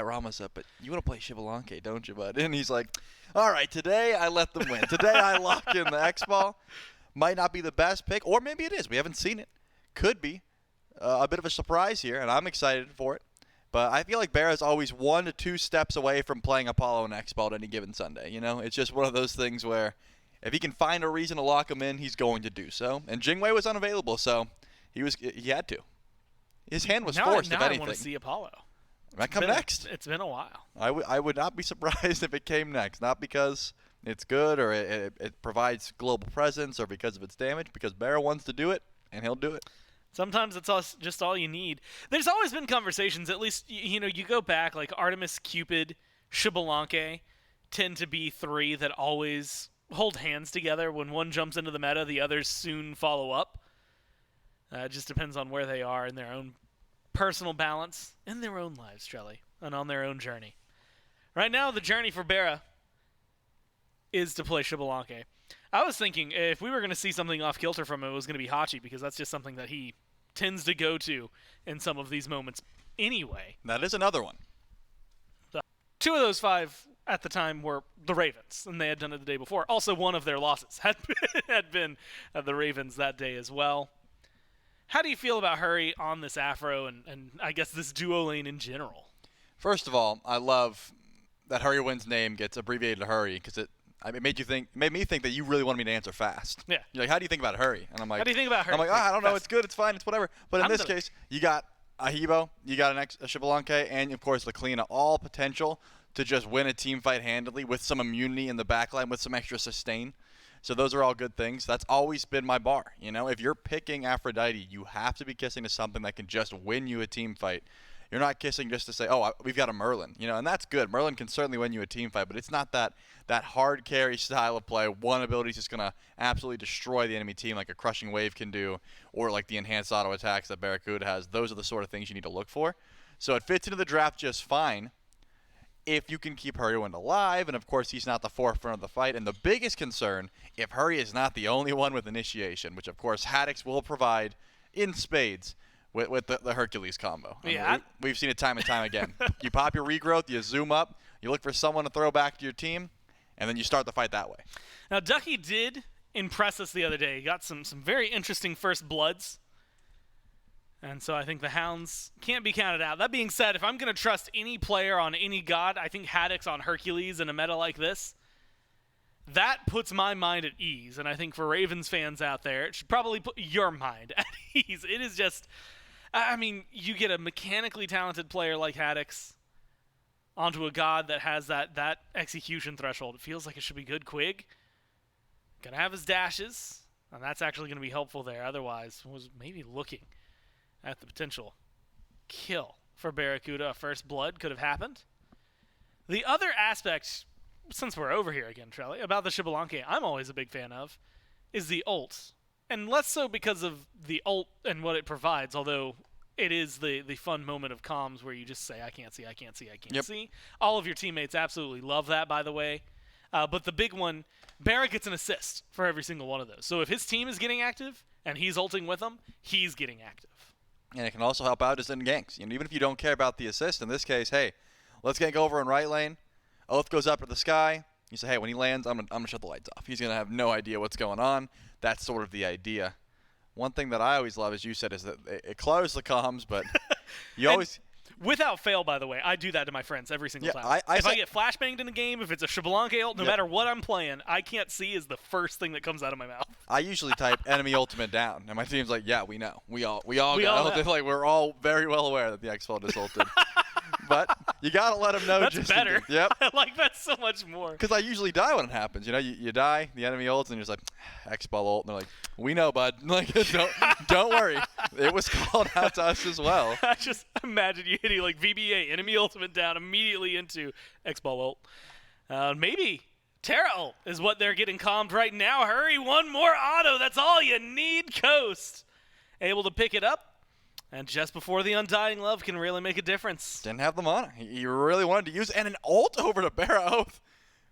at Rama said, but you want to play Xbalanque, don't you, bud? And he's like, all right, today I let them win. Today I lock in the X-Ball. Might not be the best pick, or maybe it is. We haven't seen it. Could be a bit of a surprise here, and I'm excited for it. But I feel like Barra's always 1 to 2 steps away from playing Apollo and X-Ball at any given Sunday. You know, it's just one of those things where if he can find a reason to lock him in, he's going to do so. And Jingwei was unavailable, so he had to. His hand was forced, if anything. Now I want to see Apollo. Might come next. It's been a while. I would not be surprised if it came next. Not because it's good or it provides global presence or because of its damage, because Barra wants to do it, and he'll do it. Sometimes it's just all you need. There's always been conversations, at least, you go back, like Artemis, Cupid, Xbalanque tend to be 3 that always hold hands together. When one jumps into the meta, the others soon follow up. It just depends on where they are in their own personal balance, in their own lives, Trelly, and on their own journey. Right now, the journey for Barra is to play Xbalanque. I was thinking if we were going to see something off kilter from him, it was going to be Hachi, because that's just something that he tends to go to in some of these moments anyway. That is another one. 2 of those 5 at the time were the Ravens, and they had done it the day before. Also, one of their losses had been the Ravens that day as well. How do you feel about Hurry on this Afro and I guess this duo lane in general? First of all, I love that Hurry Win's name gets abbreviated to Hurry because it made me think that you really wanted me to answer fast. Yeah. You're like, how do you think about Hurry? And I'm like, how do you think about Hurry? I'm like, I don't know, it's good, it's fine, it's whatever. But in this case, you got a Hebo, you got a Xbalanque, and of course Laclina, all potential to just win a team fight handily with some immunity in the backline, with some extra sustain. So those are all good things. That's always been my bar. You know, if you're picking Aphrodite, you have to be kissing to something that can just win you a team fight. You're not kissing just to say, oh, we've got a Merlin. You know, and that's good. Merlin can certainly win you a team fight, but it's not that hard carry style of play. One ability is just going to absolutely destroy the enemy team like a Crushing Wave can do, or like the enhanced auto attacks that Barracuda has. Those are the sort of things you need to look for. So it fits into the draft just fine if you can keep Hurry alive, and of course he's not the forefront of the fight. And the biggest concern, if Hurry is not the only one with initiation, which of course Haddix will provide in spades with the Hercules combo. Yeah. We've seen it time and time again. You pop your regrowth, you zoom up, you look for someone to throw back to your team, and then you start the fight that way. Now Ducky did impress us the other day. He got some very interesting first bloods. And so I think the Hounds can't be counted out. That being said, if I'm going to trust any player on any god, I think Haddix on Hercules in a meta like this, that puts my mind at ease. And I think for Ravens fans out there, it should probably put your mind at ease. It is just, I mean, you get a mechanically talented player like Haddix onto a god that has that execution threshold. It feels like it should be good. Quig going to have his dashes, and that's actually going to be helpful there. Otherwise, was maybe looking at the potential kill for Barracuda. A first blood could have happened. The other aspect, since we're over here again, Trelly, about the Xbalanque I'm always a big fan of, is the ult. And less so because of the ult and what it provides, although it is the fun moment of comms where you just say, I can't see, I can't see, I can't see. All of your teammates absolutely love that, by the way. But the big one, Barra gets an assist for every single one of those. So if his team is getting active and he's ulting with them, he's getting active. And it can also help out just in ganks. You know, even if you don't care about the assist, in this case, hey, let's gank over in right lane. Oath goes up to the sky. You say, hey, when he lands, I'm gonna shut the lights off. He's going to have no idea what's going on. That's sort of the idea. One thing that I always love, as you said, is that it closes the comms, but you always... Without fail, by the way, I do that to my friends every single time. If I get flashbanged in a game, if it's a Xbalanque ult, no matter what I'm playing, I can't see is the first thing that comes out of my mouth. I usually type enemy ultimate down, and my team's like, yeah, we know. We all got ulted. Like, we're all very well aware that the X-Fold is ulted. But you got to let them know. That's better. Yep. I like that so much more. Because I usually die when it happens. You know, you die, the enemy ults, and you're just like, X-Ball ult. And they're like, we know, bud. Like, don't worry. It was called out to us as well. I just imagine you hitting like VBA, enemy ultimate down, immediately into X-Ball ult. Maybe Terra ult is what they're getting calmed right now. Hurry, one more auto. That's all you need, Coast. Able to pick it up. And just before the Undying Love can really make a difference. Didn't have the mana. He really wanted to use and an ult over to Barra Oath.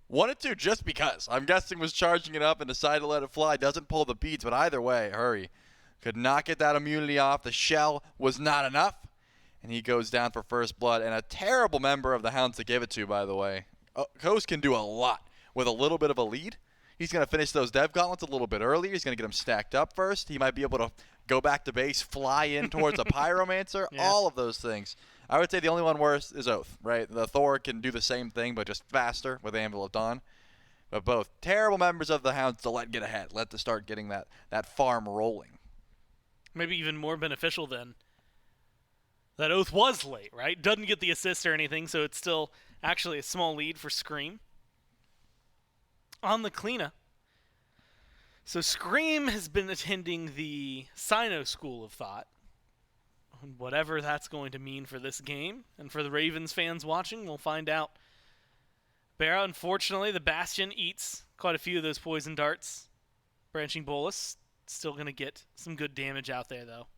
Wanted to just because. I'm guessing was charging it up and decided to let it fly. Doesn't pull the beads, but either way, Hurry could not get that immunity off. The shell was not enough. and he goes down for first blood, and a terrible member of the Hounds to give it to, by the way. Coast can do a lot with a little bit of a lead. He's going to finish those dev gauntlets a little bit earlier. He's going to get them stacked up first. He might be able to go back to base, fly in towards a Pyromancer, all of those things. I would say the only one worse is Oath, right? The Thor can do the same thing, but just faster with Anvil of Dawn. But both terrible members of the Hounds to let get ahead, let to start getting that farm rolling. Maybe even more beneficial than that Oath was late, right? Doesn't get the assist or anything, so it's still actually a small lead for Scream. On the Kleena. So Scream has been attending the Sino School of Thought. Whatever that's going to mean for this game, and for the Ravens fans watching, we'll find out. Barra, unfortunately, the Bastion eats quite a few of those poison darts. Branching Bolus, still going to get some good damage out there, though.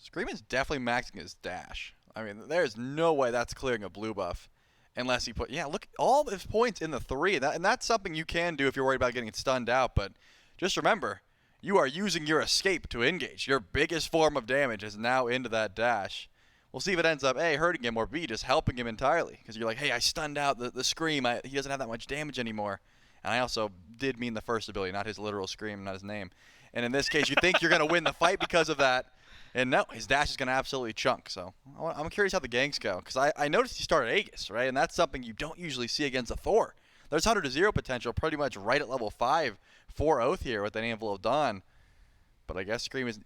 Scream is definitely maxing his dash. I mean, there's no way that's clearing a blue buff. Unless he put, look, all of his points in the 3, and that's something you can do if you're worried about getting stunned out, but just remember, you are using your escape to engage. Your biggest form of damage is now into that dash. We'll see if it ends up, A, hurting him, or B, just helping him entirely, because you're like, hey, I stunned out the Scream, he doesn't have that much damage anymore, and I also did mean the first ability, not his literal Scream, not his name, and in this case, you think you're going to win the fight because of that. And no, his dash is going to absolutely chunk. So I'm curious how the ganks go. Because I noticed he started Aegis, right? And that's something you don't usually see against a Thor. There's 100-0 potential pretty much right at level 5 for Oath here with an Anvil of Dawn. But I guess Scream is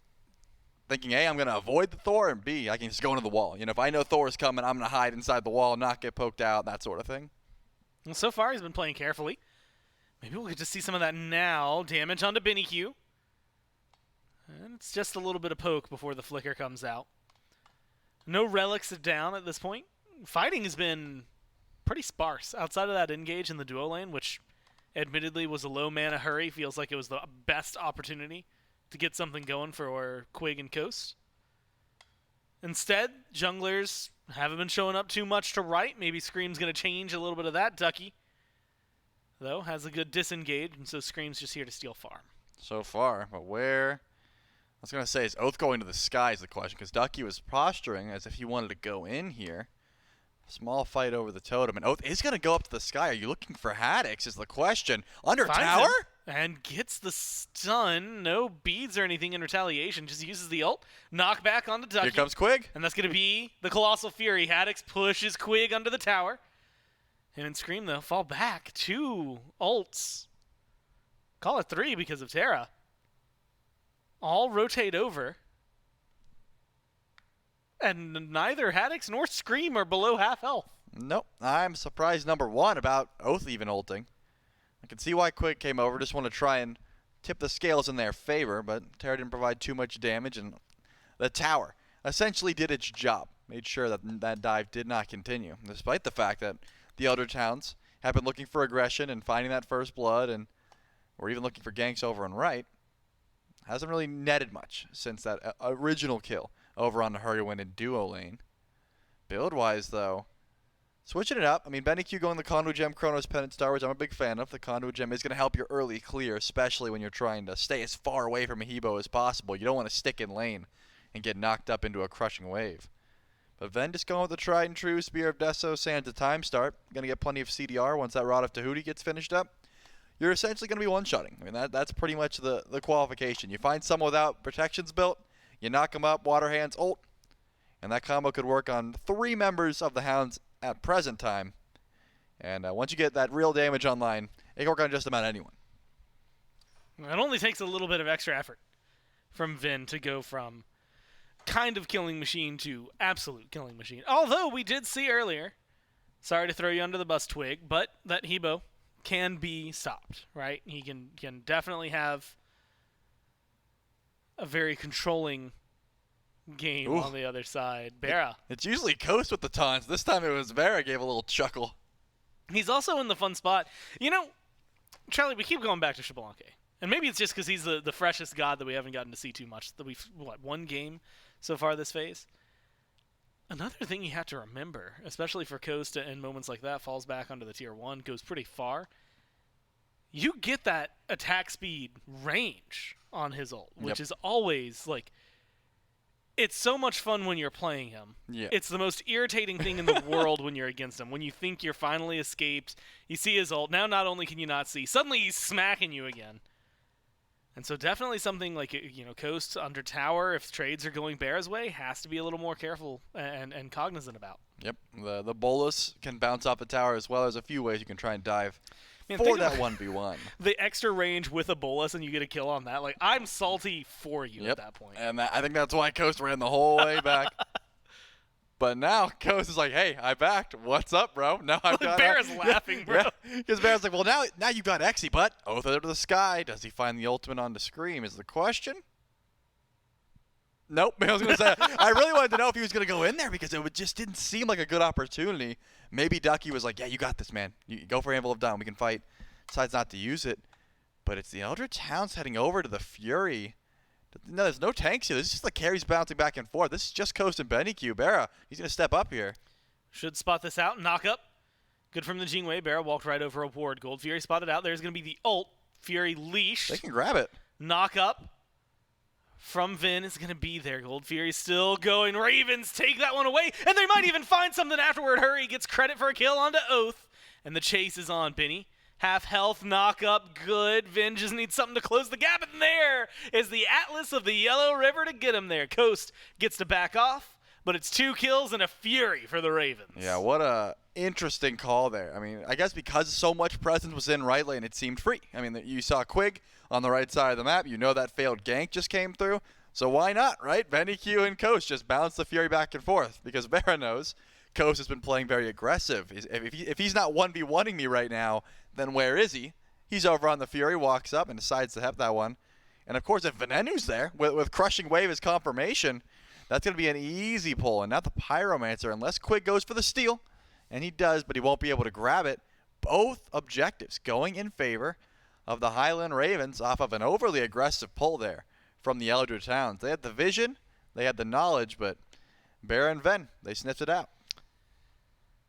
thinking, A, I'm going to avoid the Thor, and B, I can just go into the wall. You know, if I know Thor is coming, I'm going to hide inside the wall, not get poked out, that sort of thing. Well, so far he's been playing carefully. Maybe we'll get to see some of that now. Damage onto Venenu. And it's just a little bit of poke before the flicker comes out. No relics down at this point. Fighting has been pretty sparse outside of that engage in the duo lane, which admittedly was a low mana hurry. Feels like it was the best opportunity to get something going for Quig and Coast. Instead, junglers haven't been showing up too much to right. Maybe Scream's going to change a little bit of that. Ducky, though, has a good disengage, and so Scream's just here to steal farm. So far, but where... I was going to say, is Oath going to the sky is the question, because Ducky was posturing as if he wanted to go in here. Small fight over the totem, and Oath is going to go up to the sky. Are you looking for Haddix is the question. Under Finds tower? Him and gets the stun. No beads or anything in retaliation. Just uses the ult. Knockback onto Ducky. Here comes Quig. And that's going to be the Colossal Fury. Haddix pushes Quig under the tower. Him and Scream, though, fall back. 2 ults. Call it 3 because of Terra. All rotate over. And neither Haddix nor Scream are below half health. Nope. I'm surprised, number 1, about Oath even ulting. I can see why Quig came over. Just want to try and tip the scales in their favor, but Terra didn't provide too much damage, and the tower essentially did its job. Made sure that that dive did not continue, despite the fact that the other towns have been looking for aggression and finding that first blood, and were even looking for ganks over on right. Hasn't really netted much since that original kill over on the Hurricane and duo lane. Build-wise, though, switching it up. I mean, Benny Q going the Conduit Gem, Chronos Pendant Star, which I'm a big fan of. The Conduit Gem is going to help your early clear, especially when you're trying to stay as far away from a Hebo as possible. You don't want to stick in lane and get knocked up into a crushing wave. But Ven just going with the tried and true Spear of Deso, Sands to time start. Going to get plenty of CDR once that Rod of Tahuti gets finished up. You're essentially going to be one-shotting. I mean, that's pretty much the qualification. You find someone without protections built, you knock them up, Water Hands, ult, and that combo could work on 3 members of the Hounds at present time. And once you get that real damage online, it can work on just about anyone. It only takes a little bit of extra effort from Vin to go from kind of killing machine to absolute killing machine. Although we did see earlier, sorry to throw you under the bus, Twig, but that Hebo can be stopped, right? He can definitely have a very controlling game on the other side. Barra. It's usually Coast with the taunts. This time it was Barra gave a little chuckle. He's also in the fun spot. You know, Charlie, we keep going back to Xbalanque. And maybe it's just because he's the freshest god that we haven't gotten to see too much. That we've, one game so far this phase? Another thing you have to remember, especially for Coast in moments like that, falls back onto the tier 1, goes pretty far. You get that attack speed range on his ult, which is always, like, It's so much fun when you're playing him. Yeah. It's the most irritating thing in the world when you're against him. When you think you're finally escaped, you see his ult. Now not only can you not see, suddenly he's smacking you again. And so definitely something like, Coast under tower, if trades are going Bear's way, has to be a little more careful and cognizant about. Yep. The bolus can bounce off the tower as well. There's a few ways you can try and dive Man, for that 1v1. The extra range with a bolus and you get a kill on that. Like, I'm salty for you at that point. And I think that's why Coast ran the whole way back. But now Coast is like, hey, I backed. What's up, bro? Now I've got Bear is laughing, bro. Because Bear's like, well, now you've got Exy, but Oath to the Sky. Does he find the ultimate on the Scream is the question. Nope. I was going to say, I really wanted to know if he was going to go in there because it just didn't seem like a good opportunity. Maybe Ducky was like, yeah, you got this, man. You go for Anvil of Dawn. We can fight. Decides not to use it. But it's the Eldritch Hounds heading over to the Fury. No, there's no tanks here. This is just the carries bouncing back and forth. This is just Coast and Benny Q. Barra, he's going to step up here. Should spot this out. Knock up. Good from the Jingwei. Barra walked right over a ward. Gold Fury spotted out. There's going to be the ult. Fury leashed. They can grab it. Knock up from Vin is going to be there. Gold Fury still going. Ravens take that one away. And they might even find something afterward. Hurry gets credit for a kill onto Oath. And the chase is on. Benny. Half health, knock up, good. Vin just needs something to close the gap, and there is the Atlas of the Yellow River to get him there. Coast gets to back off, but it's 2 kills and a Fury for the Ravens. Yeah, what a interesting call there. I mean, I guess because so much presence was in right lane, it seemed free. I mean, you saw Quig on the right side of the map. You know that failed gank just came through, so why not, right? Benny Q and Coast just bounce the Fury back and forth because Vera knows Coast has been playing very aggressive. If he's not 1v1ing me right now, then where is he? He's over on the Fury, walks up, and decides to have that one. And, of course, if Venenu's there, with Crushing Wave as confirmation, that's going to be an easy pull. And now the Pyromancer, unless Quig goes for the steal, and he does, but he won't be able to grab it, both objectives going in favor of the Highland Ravens off of an overly aggressive pull there from the Eldritch Hounds. They had the vision, they had the knowledge, but Bear and Ven, they sniffed it out.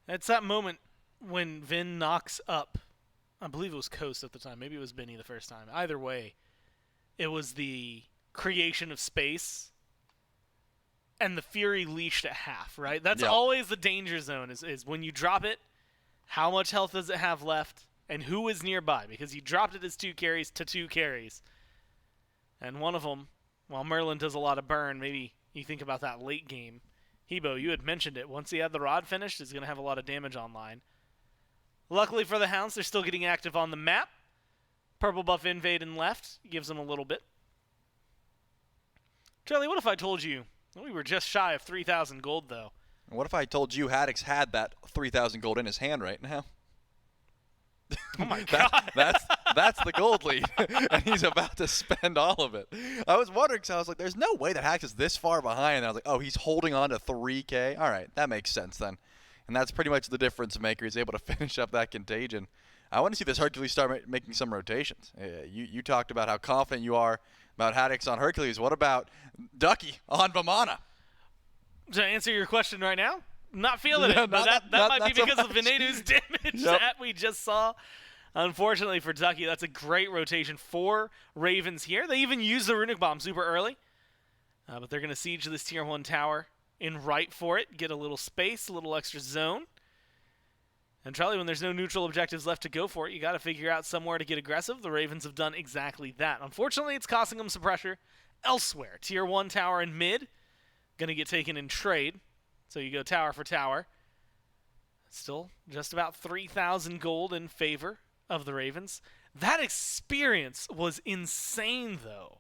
It's that moment when Vin knocks up. I believe it was Coast at the time. Maybe it was Benny the first time. Either way, it was the creation of space and the Fury leashed at half, right? That's always the danger zone is when you drop it, how much health does it have left, and who is nearby? Because you dropped it as 2 carries to 2 carries. And one of them, while Merlin does a lot of burn, maybe you think about that late game. Hebo, you had mentioned it. Once he had the rod finished, he's going to have a lot of damage online. Luckily for the Hounds, they're still getting active on the map. Purple buff invade and left gives them a little bit. Charlie, what if I told you we were just shy of 3,000 gold, though? What if I told you Haddix had that 3,000 gold in his hand right now? Oh, my God. That's the gold lead, and he's about to spend all of it. I was wondering, because I was like, there's no way that Haddix is this far behind. And I was like, oh, he's holding on to 3K? All right, that makes sense then. And that's pretty much the difference maker. He's able to finish up that contagion. I want to see this Hercules start making some rotations. You talked about how confident you are about Haddix on Hercules. What about Ducky on Vamana? To answer your question right now, not feeling it. But that might be because of Venenu's damage that we just saw. Unfortunately for Ducky, that's a great rotation for Ravens here. They even use the Runic Bomb super early. But they're going to siege this Tier 1 tower in right for it, get a little space, a little extra zone. And Charlie, when there's no neutral objectives left to go for it, you got to figure out somewhere to get aggressive. The Ravens have done exactly that. Unfortunately, it's costing them some pressure elsewhere. Tier 1 tower in mid, going to get taken in trade. So you go tower for tower. Still just about 3,000 gold in favor of the Ravens. That experience was insane, though.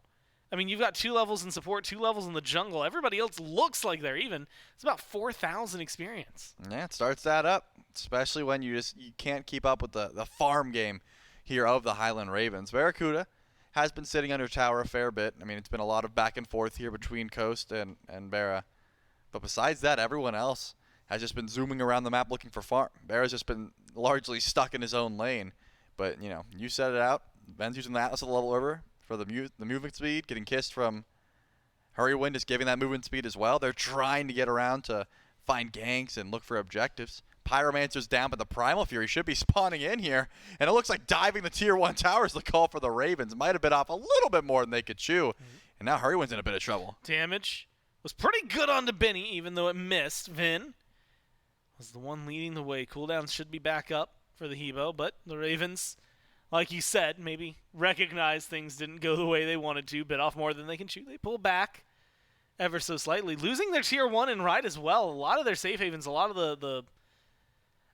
I mean, you've got 2 levels in support, 2 levels in the jungle. Everybody else looks like they're even. It's about 4,000 experience. Yeah, it starts that up, especially when you can't keep up with the farm game here of the Highland Ravens. Barracuda has been sitting under tower a fair bit. I mean, it's been a lot of back and forth here between Coast and Barra. But besides that, everyone else has just been zooming around the map looking for farm. Barra's just been largely stuck in his own lane. But, you said it out. Ben's using the Atlas of the Level River for the movement speed, getting kissed from Hurrywind is giving that movement speed as well. They're trying to get around to find ganks and look for objectives. Pyromancer's down, but the Primal Fury should be spawning in here. And it looks like diving the Tier 1 towers the call for the Ravens. Might have bit off a little bit more than they could chew. And now Hurrywind's in a bit of trouble. Damage was pretty good on to Benny, even though it missed. Vin was the one leading the way. Cooldowns should be back up for the Hebo, but the Ravens, like you said, maybe recognize things didn't go the way they wanted to, bit off more than they can chew. They pull back ever so slightly, losing their tier 1 and right as well. A lot of their safe havens, a lot of the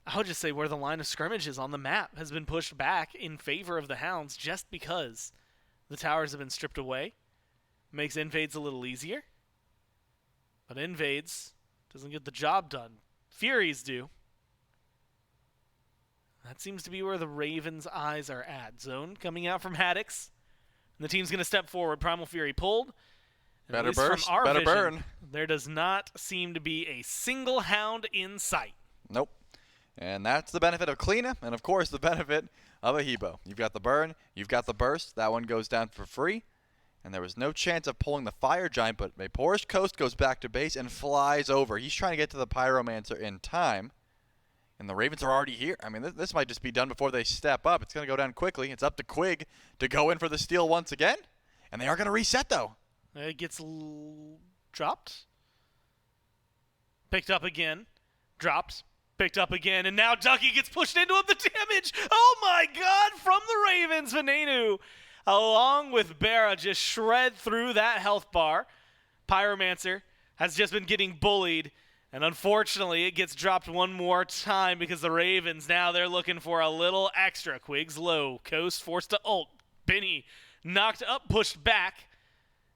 I would just say where the line of scrimmage is on the map has been pushed back in favor of the Hounds just because the towers have been stripped away. Makes invades a little easier. But invades doesn't get the job done. Furies do. That seems to be where the Ravens' eyes are at. Zone coming out from Haddix. And the team's going to step forward. Primal Fury pulled. Better burst. From our Better vision, burn. There does not seem to be a single Hound in sight. Nope. And that's the benefit of Kleena, and of course the benefit of a Hebo. You've got the burn, you've got the burst. That one goes down for free. And there was no chance of pulling the Fire Giant, but Vaporous Coast goes back to base and flies over. He's trying to get to the Pyromancer in time. And the Ravens are already here. I mean, this might just be done before they step up. It's going to go down quickly. It's up to Quig to go in for the steal once again. And they are going to reset, though. It gets dropped. Picked up again. Dropped. Picked up again. And now Ducky gets pushed into him. The damage. Oh, my God. From the Ravens, Venenu, along with Barra, just shred through that health bar. Pyromancer has just been getting bullied. And unfortunately, it gets dropped one more time because the Ravens, now they're looking for a little extra. Quig's low. Coast forced to ult. Benny knocked up, pushed back.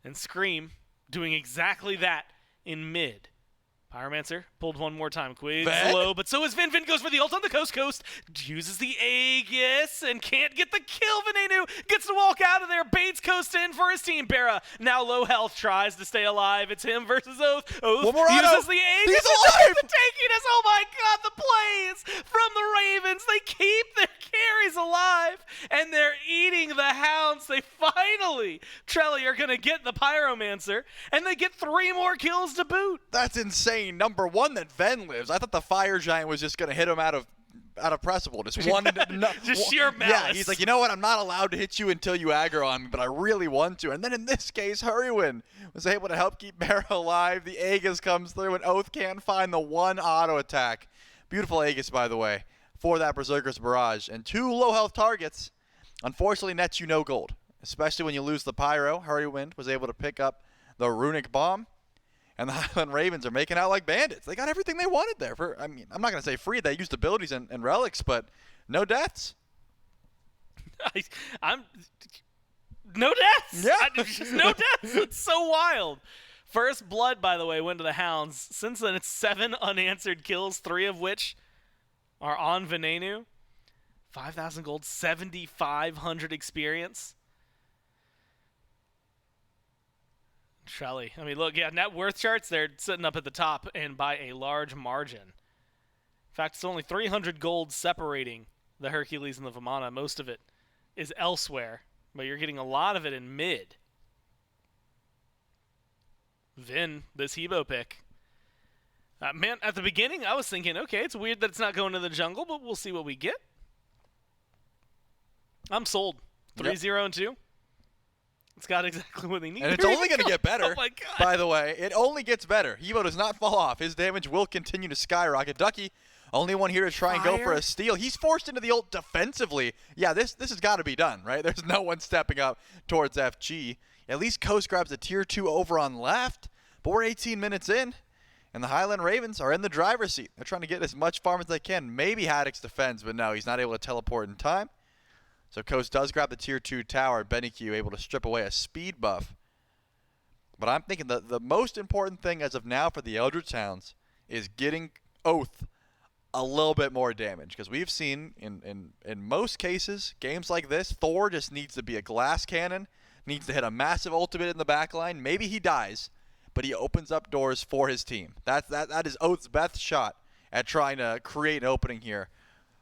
And Scream doing exactly that in mid. Pyromancer pulled one more time. Quig's low, but so is Vin. Vin goes for the ult on the Coast. Uses the Aegis and can't get the kill. Venenu gets to walk out of there. Baits Coast in for his team. Barra, now low health, tries to stay alive. It's him versus Oath. Oath uses the Aegis. He's alive! Taking us. Oh my God, the plays from the Ravens. They keep their carries alive, and they're eating the Hounds. They finally, Trelly, are going to get the Pyromancer, and they get 3 more kills to boot. That's insane. Number one, that Ven lives. I thought the Fire Giant was just going to hit him out of pressable. Just one. Just sheer malice. Yeah, he's like, you know what? I'm not allowed to hit you until you aggro on me, but I really want to. And then in this case, Hurrywin was able to help keep Barra alive. The Aegis comes through, and Oath can't find the one auto attack. Beautiful Aegis, by the way, for that Berserker's Barrage. And 2 low health targets, unfortunately, nets you no gold, especially when you lose the Pyro. Hurrywin was able to pick up the Runic Bomb. And the Highland Ravens are making out like bandits. They got everything they wanted there. I mean, I'm not going to say free. They used abilities and relics, but no deaths. No deaths. Yeah. Just no deaths. It's so wild. First blood, by the way, went to the Hounds. Since then, it's 7 unanswered kills, 3 of which are on Venenu. 5,000 gold, 7,500 experience. Trelly. I mean, look, yeah, net worth charts, they're sitting up at the top and by a large margin. In fact, it's only 300 gold separating the Hercules and the Vamana. Most of it is elsewhere, but you're getting a lot of it in mid. Vin, this Hebo pick. Man, at the beginning, I was thinking, okay, it's weird that it's not going to the jungle, but we'll see what we get. I'm sold. 3-0 and 2. It's got exactly what they need. And it's only going to get better, oh my God. By the way. It only gets better. Hebo does not fall off. His damage will continue to skyrocket. Ducky, only one here to try and go for a steal. He's forced into the ult defensively. Yeah, this has got to be done, right? There's no one stepping up towards FG. At least Coast grabs a tier 2 over on left, but we're 18 minutes in, and the Highland Ravens are in the driver's seat. They're trying to get as much farm as they can. Maybe Haddix defends, but no, he's not able to teleport in time. So Coast does grab the tier 2 tower. Benny Q able to strip away a speed buff. But I'm thinking the most important thing as of now for the Eldritch Hounds is getting Oath a little bit more damage. Because we've seen in most cases, games like this, Thor just needs to be a glass cannon, needs to hit a massive ultimate in the backline. Maybe he dies, but he opens up doors for his team. That is Oath's best shot at trying to create an opening here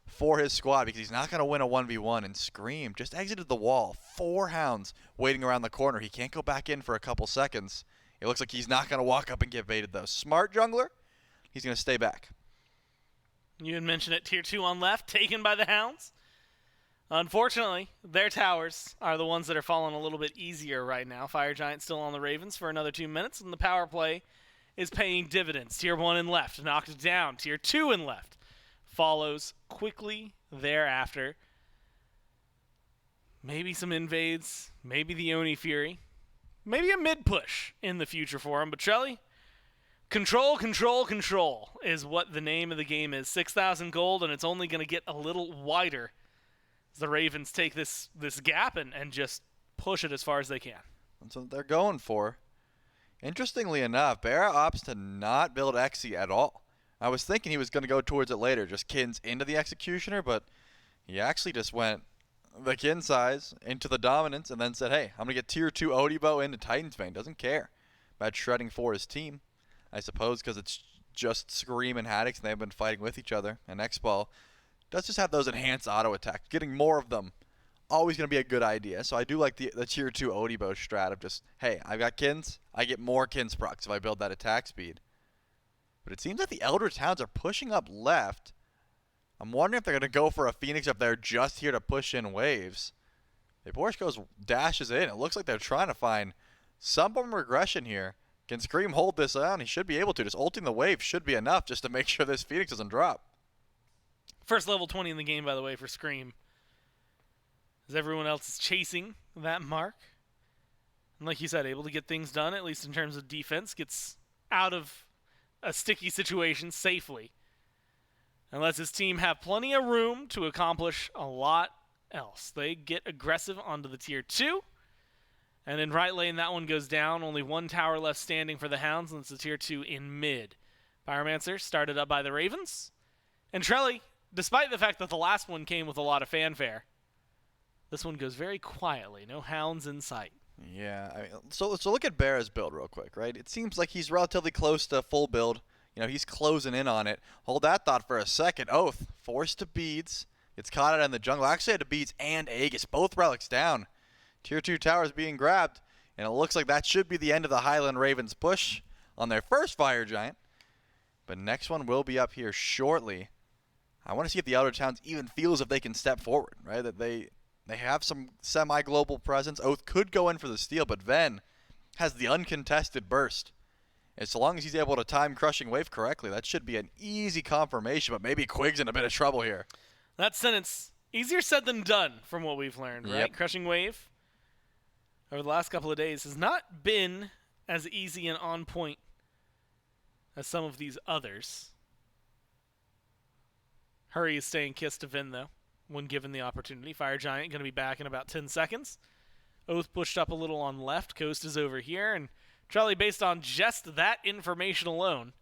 for his squad, because he's not going to win a 1v1. And Scream just exited the wall. 4 Hounds waiting around the corner. He can't go back in for a couple seconds. It looks like he's not going to walk up and get baited, though. Smart jungler, he's going to stay back. You had mentioned it, tier 2 on left, taken by the Hounds. Unfortunately, their towers are the ones that are falling a little bit easier right now. Fire Giant still on the Ravens for another 2 minutes, and the power play is paying dividends. Tier 1 and left, knocked down. Tier 2 and left follows quickly thereafter. Maybe some invades, maybe the Oni Fury, maybe a mid push in the future for him. But Trelly, control, control, control is what the name of the game is. 6,000 gold, and it's only going to get a little wider as the Ravens take this gap and just push it as far as they can. That's what they're going for. Interestingly enough, Barra opts to not build Exy at all. I was thinking he was going to go towards it later, just Kins into the Executioner, but he actually just went the Kin size into the Dominance and then said, hey, I'm going to get Tier 2 Odibo into Titan's Bane. Doesn't care about shredding for his team. I suppose because it's just Scream and Haddix and they've been fighting with each other. And X-Ball does just have those enhanced auto attacks. Getting more of them, always going to be a good idea. So I do like the Tier 2 Odibo strat of just, hey, I've got Kins. I get more Kins procs if I build that attack speed. But it seems like the Eldritch Hounds are pushing up left. I'm wondering if they're going to go for a Phoenix if they're just here to push in waves. The Porsche dashes in. It looks like they're trying to find some form of regression here. Can Scream hold this down? He should be able to. Just ulting the wave should be enough just to make sure this Phoenix doesn't drop. First level 20 in the game, by the way, for Scream. As everyone else is chasing that mark. And like you said, able to get things done, at least in terms of defense. Gets out of a sticky situation safely. And lets his team have plenty of room to accomplish a lot else. They get aggressive onto the Tier 2. And in right lane, that one goes down. Only one tower left standing for the Hounds, and it's the Tier 2 in mid. Pyromancer started up by the Ravens. And Trelly, despite the fact that the last one came with a lot of fanfare, this one goes very quietly. No Hounds in sight. Yeah, I mean, so look at Barra's build real quick, right? It seems like he's relatively close to full build. You know, he's closing in on it. Hold that thought for a second. Oath, forced to beads. Gets caught out in the jungle. Actually had to beads and Aegis. Both relics down. Tier 2 towers being grabbed. And it looks like that should be the end of the Highland Ravens push on their first Fire Giant. But next one will be up here shortly. I want to see if the Elder Towns even feels if they can step forward, right? That they have some semi-global presence. Oath could go in for the steal, but Ven has the uncontested burst. And so long as he's able to time Crushing Wave correctly, that should be an easy confirmation, but maybe Quig's in a bit of trouble here. That sentence, easier said than done from what we've learned, right? Yep. Crushing Wave, over the last couple of days, has not been as easy and on point as some of these others. Hurry is staying kissed to Vin, though, when given the opportunity. Fire Giant going to be back in about 10 seconds. Oath pushed up a little on left. Coast is over here, and Charlie, based on just that information alone,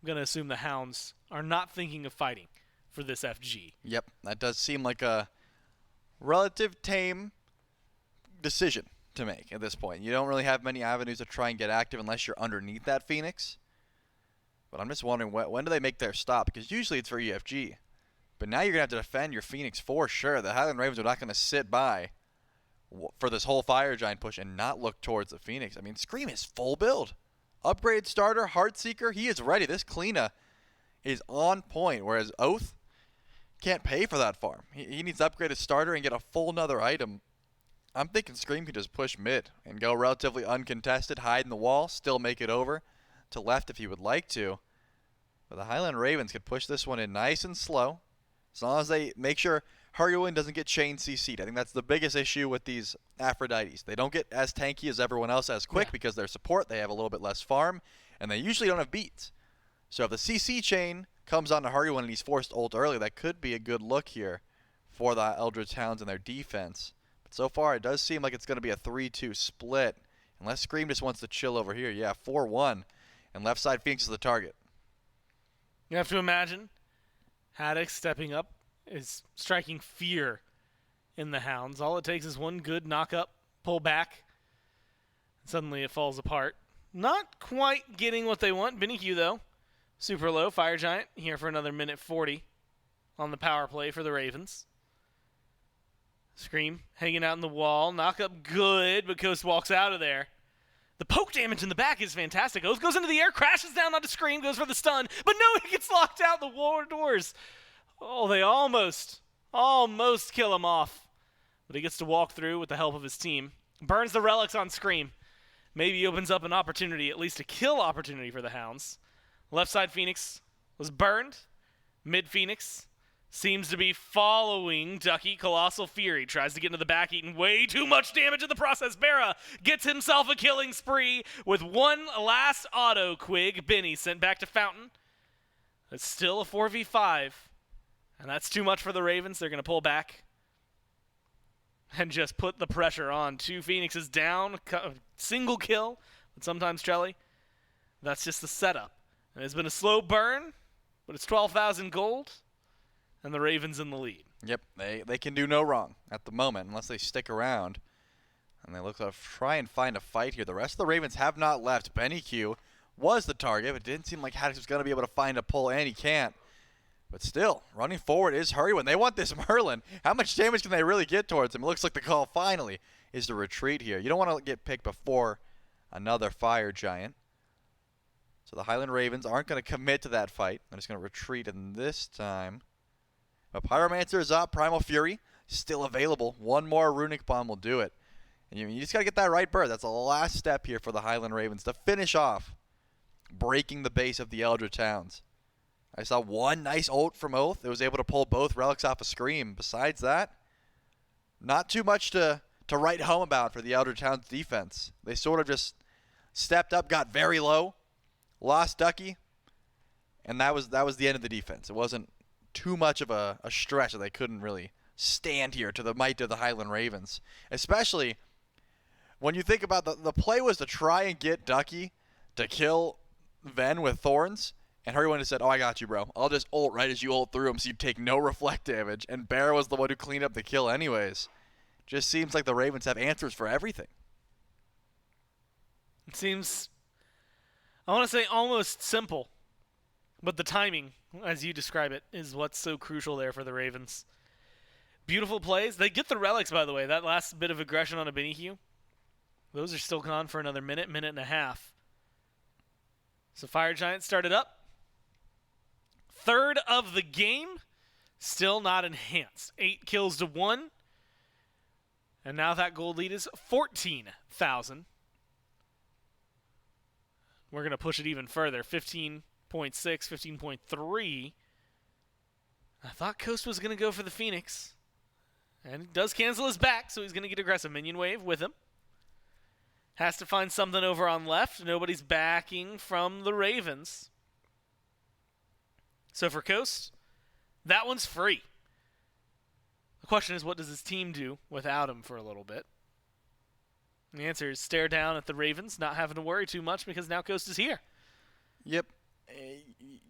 I'm going to assume the Hounds are not thinking of fighting for this FG. Yep, that does seem like a relative tame decision to make at this point. You don't really have many avenues to try and get active unless you're underneath that Phoenix. But I'm just wondering, when do they make their stop? Because usually it's for EFG. But now you're going to have to defend your Phoenix for sure. The Highland Ravens are not going to sit by for this whole Fire Giant push and not look towards the Phoenix. I mean, Scream is full build. Upgrade starter, Heartseeker, he is ready. This Kleena is on point, whereas Oath can't pay for that farm. He needs to upgrade his starter and get a full another item. I'm thinking Scream can just push mid and go relatively uncontested, hide in the wall, still make it over to left if he would like to. But the Highland Ravens could push this one in nice and slow, as long as they make sure Hurrywin doesn't get chain CC'd. I think that's the biggest issue with these Aphrodites. They don't get as tanky as everyone else as quick because their support, they have a little bit less farm, and they usually don't have beats. So if the CC chain comes on to Hurrywin and he's forced ult early, that could be a good look here for the Eldritch Hounds and their defense. But so far, it does seem like it's going to be a 3-2 split. Unless Scream just wants to chill over here. Yeah, 4-1. And left side Phoenix is the target. You have to imagine Haddix stepping up is striking fear in the Hounds. All it takes is one good knock-up, pull back, and suddenly it falls apart. Not quite getting what they want. Venenu, though, super low. Fire Giant here for another minute 40 on the power play for the Ravens. Scream hanging out in the wall. Knock-up good, but Coast walks out of there. The poke damage in the back is fantastic. Oath goes into the air, crashes down onto Scream, goes for the stun, but no, he gets locked out the war doors. Oh, they almost kill him off. But he gets to walk through with the help of his team. Burns the relics on Scream. maybe opens up an opportunity, at least a kill opportunity for the Hounds. Left side Phoenix was burned. Mid Phoenix seems to be following Ducky. Colossal Fury tries to get into the back, eating way too much damage in the process. Barra gets himself a killing spree with one last auto Quig. Benny sent back to Fountain. It's still a 4v5, and that's too much for the Ravens. They're going to pull back and just put the pressure on. 2 Phoenixes down, single kill, but sometimes Trelly. That's just the setup. And it's been a slow burn, but it's 12,000 gold, and the Ravens in the lead. Yep, they can do no wrong at the moment unless they stick around. And they look to try and find a fight here. The rest of the Ravens have not left. Benny Q was the target, but it didn't seem like Haddix was going to be able to find a pull, and he can't. But still, running forward is Hurry when they want this Merlin. How much damage can they really get towards him? It looks like the call finally is to retreat here. You don't want to get picked before another Fire Giant. So the Highland Ravens aren't going to commit to that fight. They're just going to retreat in this time. But Pyromancer is up. Primal Fury still available. One more Runic Bomb will do it. And you just got to get that right bird. That's the last step here for the Highland Ravens to finish off breaking the base of the Eldritch Hounds. I saw one nice ult from Oath. It was able to pull both relics off a Scream. Besides that, not too much to write home about for the Eldritch Hounds defense. They sort of just stepped up, got very low, lost Ducky, and that was the end of the defense. It wasn't too much of a stretch that they couldn't really stand here to the might of the Highland Ravens. Especially when you think about the play was to try and get Ducky to kill Ven with Thorns. And everyone just said, oh, I got you, bro. I'll just ult right as you ult through him so you take no reflect damage. And Barra was the one who cleaned up the kill anyways. Just seems like the Ravens have answers for everything. It seems, I want to say almost simple. But the timing, as you describe it, is what's so crucial there for the Ravens. Beautiful plays. They get the relics, by the way. That last bit of aggression on a Benny Q. Those are still gone for another minute and a half. So Fire Giant started up. Third of the game, still not enhanced. 8 kills to 1. And now that gold lead is 14,000. We're going to push it even further. 15.6, 15.3. I thought Coast was going to go for the Phoenix. And he does cancel his back, so he's going to get aggressive minion wave with him. Has to find something over on left. Nobody's backing from the Ravens. So for Coast, that one's free. The question is, what does his team do without him for a little bit? And the answer is stare down at the Ravens, not having to worry too much because now Coast is here. Yep.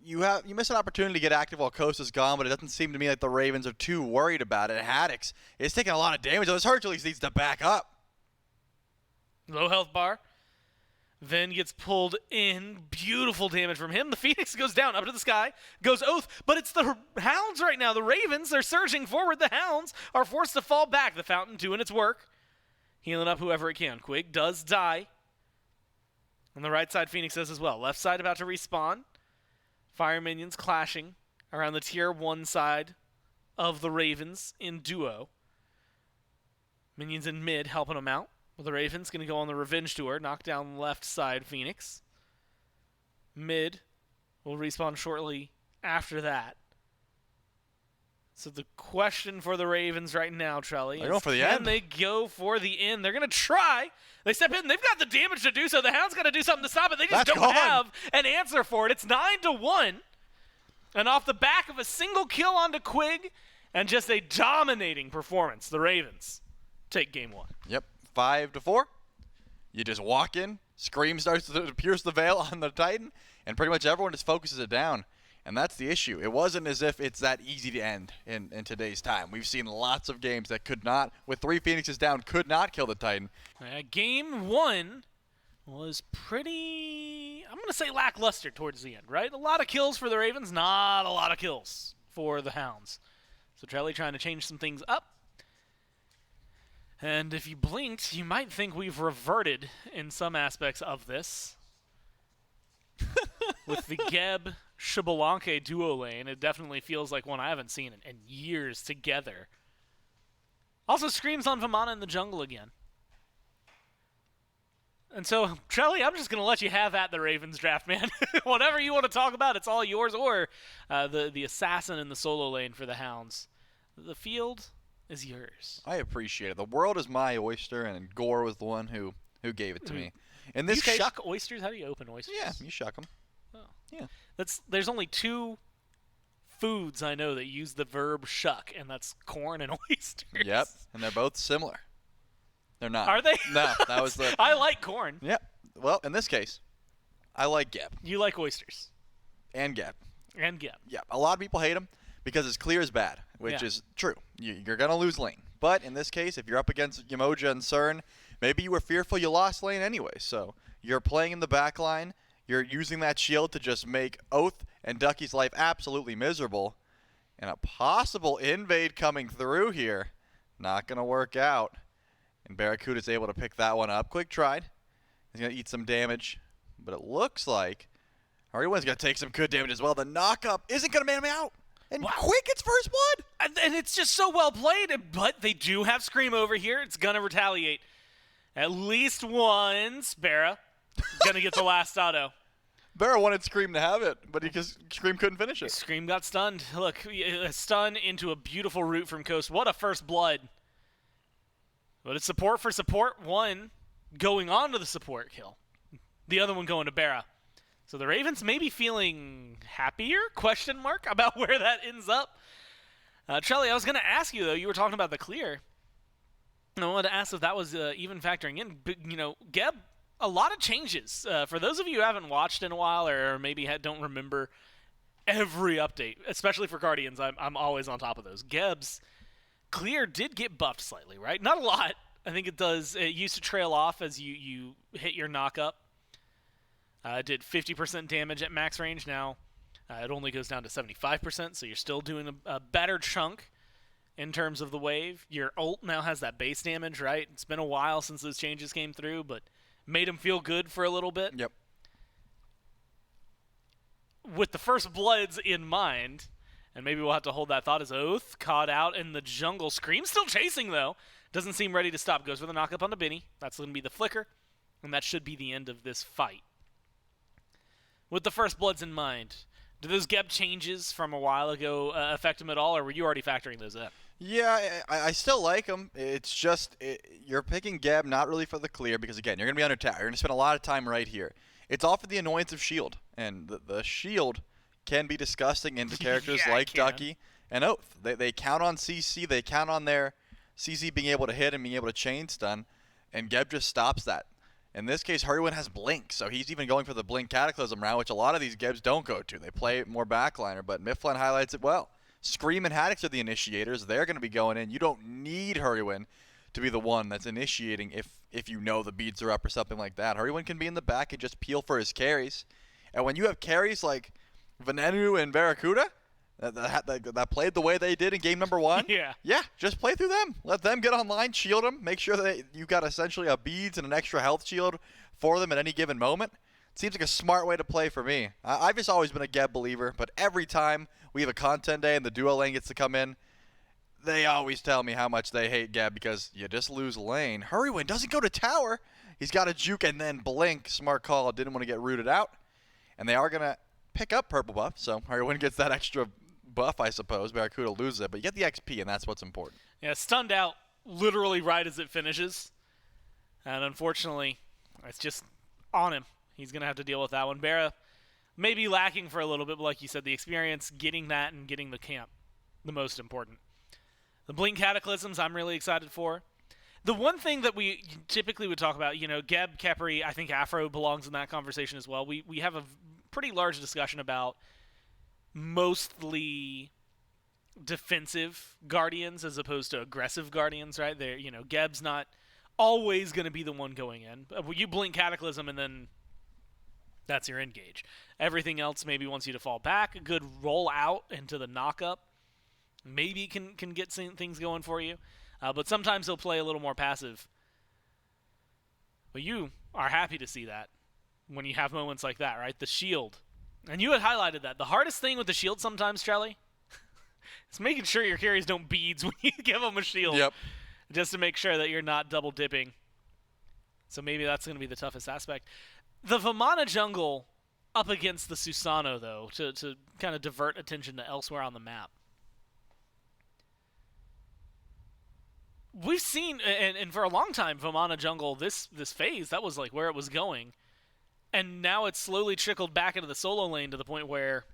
You miss an opportunity to get active while Coast is gone, but it doesn't seem to me like the Ravens are too worried about it. Haddix is taking a lot of damage. This Hercules needs to back up. Low health bar. Then gets pulled in. Beautiful damage from him. The Phoenix goes down, up to the sky. Goes Oath, but it's the Hounds right now. The Ravens are surging forward. The Hounds are forced to fall back. The Fountain doing its work. Healing up whoever it can. Quig does die. On the right side, Phoenix does as well. Left side about to respawn. Fire minions clashing around the tier 1 side of the Ravens in duo. Minions in mid helping them out. Well, the Ravens going to go on the revenge tour, knock down left side Phoenix. Mid will respawn shortly after that. So the question for the Ravens right now, Trelly, is can they go for the end? They're going to try. They step in. They've got the damage to do so. The Hounds got to do something to stop it. They just don't have an answer for it. It's 9-1. And off the back of a single kill onto Quig and just a dominating performance, the Ravens take game 1. Yep. 5-4. You just walk in, Scream starts to pierce the veil on the Titan, and pretty much everyone just focuses it down. And that's the issue. It wasn't as if it's that easy to end in today's time. We've seen lots of games that could not, with 3 Phoenixes down, could not kill the Titan. Game 1 was pretty, I'm going to say lackluster towards the end, right? A lot of kills for the Ravens, not a lot of kills for the Hounds. So Trelly trying to change some things up. And if you blinked, you might think we've reverted in some aspects of this. With the Geb Shibalanke duo lane, it definitely feels like one I haven't seen in years together. Also screams on Vamana in the jungle again. And so, Trelly, I'm just going to let you have at the Ravens draft, man. Whatever you want to talk about, it's all yours, or the assassin in the solo lane for the Hounds. The field is yours. I appreciate it. The world is my oyster, and Gore was the one who gave it to me. In this case, you shuck oysters? How do you open oysters? Yeah, you shuck them. Oh. Yeah. There's only 2 foods I know that use the verb shuck, and that's corn and oysters. Yep, and they're both similar. They're not. Are they? No, that was the... I like corn. Yep. Well, in this case, I like Geb. You like oysters. And Geb. And Geb. Yeah, a lot of people hate him because his clear is bad, which is true. You're going to lose lane. But in this case, if you're up against Yamoja and Cern, maybe you were fearful you lost lane anyway. So you're playing in the back line. You're using that shield to just make Oath and Ducky's life absolutely miserable. And a possible invade coming through here. Not going to work out. And Barracuda's able to pick that one up. Quick tried. He's going to eat some damage. But it looks like Everyone's going to take some good damage as well. The knock-up isn't going to man him out. And quick, it's first blood. And it's just so well played. But they do have Scream over here. It's going to retaliate. At least once. Barra going to get the last auto. Barra wanted Scream to have it, but Scream couldn't finish it. Scream got stunned. Look, a stun into a beautiful root from Coast. What a first blood. But it's support for support. One going on to the support kill. The other one going to Barra. So the Ravens may be feeling happier, question mark, about where that ends up. Trelly, I was going to ask you, though, you were talking about the clear. And I wanted to ask if that was even factoring in. But, you know, Geb, a lot of changes. For those of you who haven't watched in a while or maybe don't remember every update, especially for Guardians, I'm always on top of those. Geb's clear did get buffed slightly, right? Not a lot. I think it does. It used to trail off as you hit your knock-up. It did 50% damage at max range. Now it only goes down to 75%, so you're still doing a better chunk in terms of the wave. Your ult now has that base damage, right? It's been a while since those changes came through, but made him feel good for a little bit. Yep. With the first bloods in mind, and maybe we'll have to hold that thought as Oath caught out in the jungle. Scream still chasing, though. Doesn't seem ready to stop. Goes for the knock-up on the Benny. That's going to be the flicker, and that should be the end of this fight. With the first bloods in mind, do those Geb changes from a while ago affect him at all, or were you already factoring those in? Yeah, I still like him. It's just you're picking Geb not really for the clear because, again, you're going to be under tower. You're going to spend a lot of time right here. It's all for the annoyance of shield, and the shield can be disgusting into characters like Ducky and Oath. They count on CC. They count on their CC being able to hit and being able to chain stun, and Geb just stops that. In this case, Hurrywin has Blink, so he's even going for the Blink Cataclysm round, which a lot of these Gebs don't go to. They play more backliner, but Mifflin highlights it well. Scream and Haddix are the initiators. They're going to be going in. You don't need Hurrywin to be the one that's initiating if you know the beads are up or something like that. Hurrywin can be in the back and just peel for his carries. And when you have carries like Venenu and Barracuda that played the way they did in game number 1, yeah, just play through them. Let them get online, shield them, make sure that you got essentially a beads and an extra health shield for them at any given moment. Seems like a smart way to play for me. I've just always been a Geb believer, but every time we have a content day and the duo lane gets to come in, they always tell me how much they hate Geb because you just lose lane. Hurrywin doesn't go to tower. He's got a juke and then Blink. Smart call. Didn't want to get rooted out. And they are going to pick up purple buff, so Hurrywin gets that extra buff, I suppose. Barracuda loses it, but you get the XP, and that's what's important. Yeah, stunned out literally right as it finishes. And unfortunately, it's just on him. He's going to have to deal with that one. Barra may be lacking for a little bit, but like you said, the experience, getting that and getting the camp, the most important. The Blink Cataclysms, I'm really excited for. The one thing that we typically would talk about, you know, Geb, Khepri, I think Afro belongs in that conversation as well. We have a pretty large discussion about mostly defensive Guardians as opposed to aggressive Guardians, right? They're, you know, Geb's not always going to be the one going in. You blink Cataclysm and then that's your engage. Everything else maybe wants you to fall back. A good roll out into the knock-up maybe can get things going for you. But sometimes they'll play a little more passive. But you are happy to see that when you have moments like that, right? The shield. And you had highlighted that. The hardest thing with the shield sometimes, Trelly, is making sure your carries don't beads when you give them a shield. Yep. Just to make sure that you're not double dipping. So maybe that's going to be the toughest aspect. The Vamana jungle up against the Susano, though, to kind of divert attention to elsewhere on the map. We've seen, and for a long time, Vamana jungle, this phase, that was like where it was going. And now it's slowly trickled back into the solo lane to the point where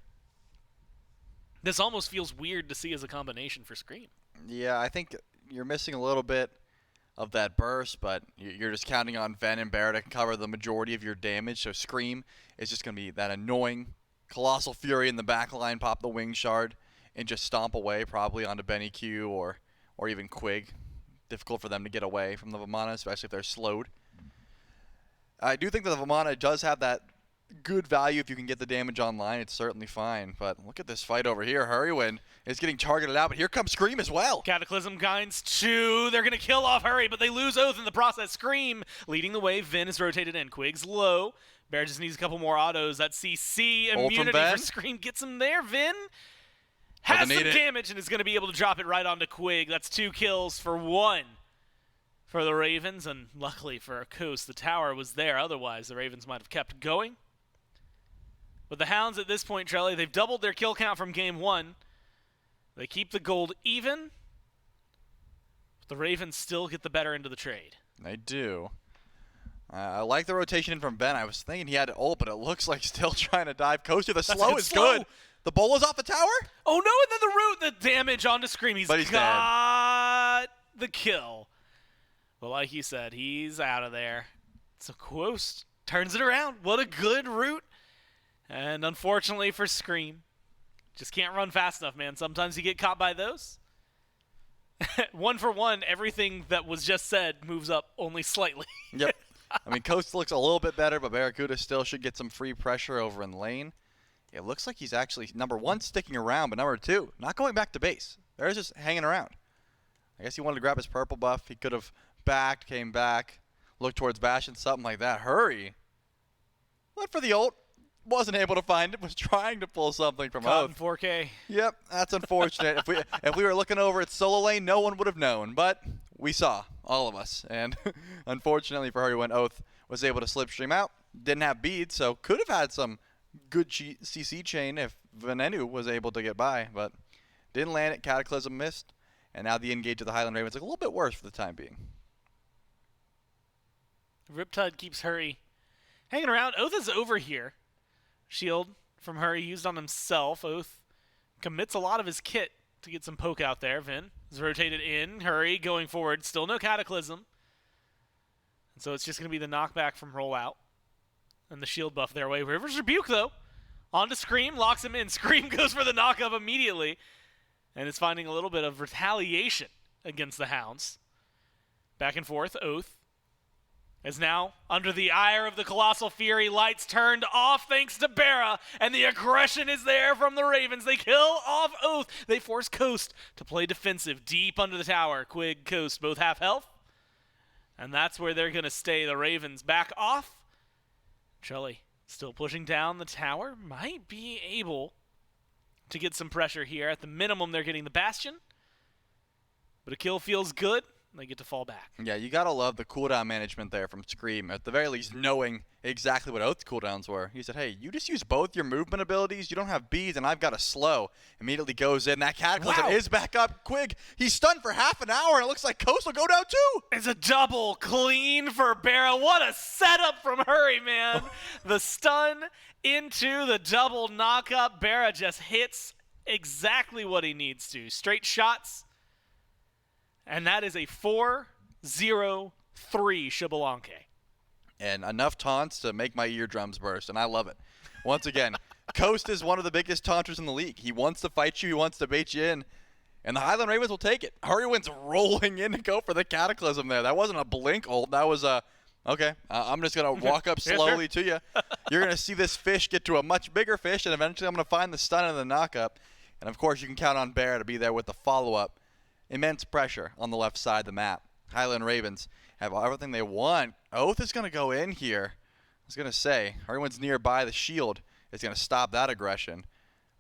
this almost feels weird to see as a combination for Scream. Yeah, I think you're missing a little bit of that burst, but you're just counting on Ven and Barra to cover the majority of your damage. So Scream is just going to be that annoying Colossal Fury in the back line, pop the Wing Shard, and just stomp away probably onto Benny Q or even Quig. Difficult for them to get away from the Vamana, especially if they're slowed. I do think that the Vamana does have that good value if you can get the damage online. It's certainly fine. But look at this fight over here. Hurrywin is getting targeted out, but here comes Scream as well. Cataclysm Gines 2. They're going to kill off Hurry, but they lose Oath in the process. Scream leading the way. Vin is rotated in. Quig's low. Bear just needs a couple more autos. That CC immunity for Scream gets him there. Vin has some damage and is going to be able to drop it right onto Quig. That's 2 kills for 1 for the Ravens, and luckily for Coast, the tower was there. Otherwise, the Ravens might have kept going. But the Hounds at this point, Trelly, they've doubled their kill count from game 1. They keep the gold even. But the Ravens still get the better end of the trade. They do. I like the rotation in from Ben. I was thinking he had to ult, but it looks like still trying to dive. Coaster, the slow is good. The bowl is off the tower? Oh, no, and then the root, the damage onto Scream. He's got the kill. But like you said, he's out of there. So Quost turns it around. What a good root. And unfortunately for Scream, just can't run fast enough, man. Sometimes you get caught by those. 1 for 1, everything that was just said moves up only slightly. Yep. I mean, Coast looks a little bit better, but Barracuda still should get some free pressure over in lane. It looks like he's actually, number 1, sticking around, but number 2, not going back to base. They're just hanging around. I guess he wanted to grab his purple buff. He could have backed, came back, looked towards Bastion, something like that. Hurry. Went for the ult. Wasn't able to find it. Was trying to pull something from Caught in Oath. 4K. Yep, that's unfortunate. if we were looking over at solo lane, no one would have known. But we saw, all of us. And unfortunately for Hurry, when Oath was able to slipstream out, didn't have beads, so could have had some good CC chain if Venenu was able to get by. But didn't land it. Cataclysm missed. And now the engage of the Highland Ravens look a little bit worse for the time being. Riptide keeps Hurry hanging around. Oath is over here. Shield from Hurry used on himself. Oath commits a lot of his kit to get some poke out there. Vin is rotated in. Hurry going forward. Still no Cataclysm. And so it's just going to be the knockback from rollout. And the shield buff their way. River's Rebuke, though. On to Scream. Locks him in. Scream goes for the knock-up immediately. And is finding a little bit of retaliation against the Hounds. Back and forth. Oath is now under the ire of the Colossal Fury. Lights turned off thanks to Barra, and the aggression is there from the Ravens. They kill off Oath. They force Coast to play defensive deep under the tower. Quig, Coast, both half health. And that's where they're going to stay. The Ravens back off. Trelly still pushing down the tower. Might be able to get some pressure here. At the minimum, they're getting the Bastion. But a kill feels good. They get to fall back. Yeah, you got to love the cooldown management there from Scream. At the very least, knowing exactly what Oath's cooldowns were. He said, hey, you just use both your movement abilities. You don't have beads, and I've got a slow. Immediately goes in. That Cataclysm is back up. Quig, he's stunned for half an hour, and it looks like Coast will go down too. It's a double clean for Barra. What a setup from Hurry, man. The stun into the double knockup. Barra just hits exactly what he needs to. Straight shots. And that is a 4-0-3 Xbalanque. And enough taunts to make my eardrums burst, and I love it. Once again, Coast is one of the biggest taunters in the league. He wants to fight you. He wants to bait you in. And the Highland Ravens will take it. Hurrywin's rolling in to go for the Cataclysm there. That wasn't a blink ult. That was a, okay, I'm just going to walk up slowly to you. You're going to see this fish get to a much bigger fish, and eventually I'm going to find the stun and the knockup. And, of course, you can count on Bear to be there with the follow-up. Immense pressure on the left side of the map. Highland Ravens have everything they want. Oath is going to go in here. I was going to say, everyone's nearby. The shield is going to stop that aggression.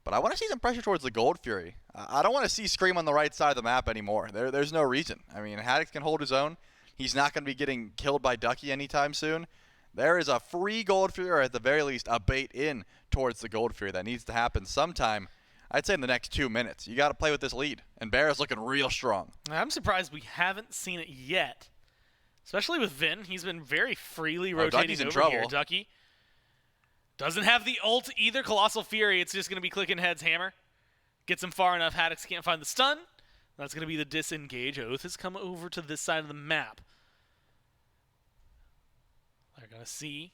But I want to see some pressure towards the Gold Fury. I don't want to see Scream on the right side of the map anymore. There's no reason. I mean, Haddix can hold his own. He's not going to be getting killed by Ducky anytime soon. There is a free Gold Fury, or at the very least, a bait in towards the Gold Fury that needs to happen sometime. I'd say in the next 2 minutes. You got to play with this lead, and Bear's looking real strong. I'm surprised we haven't seen it yet, especially with Vin. He's been very freely rotating in over trouble. here. Ducky doesn't have the ult either. Colossal Fury, it's just going to be clicking heads hammer. Gets him far enough. Haddix can't find the stun. That's going to be the disengage. Oath has come over to this side of the map. They're going to see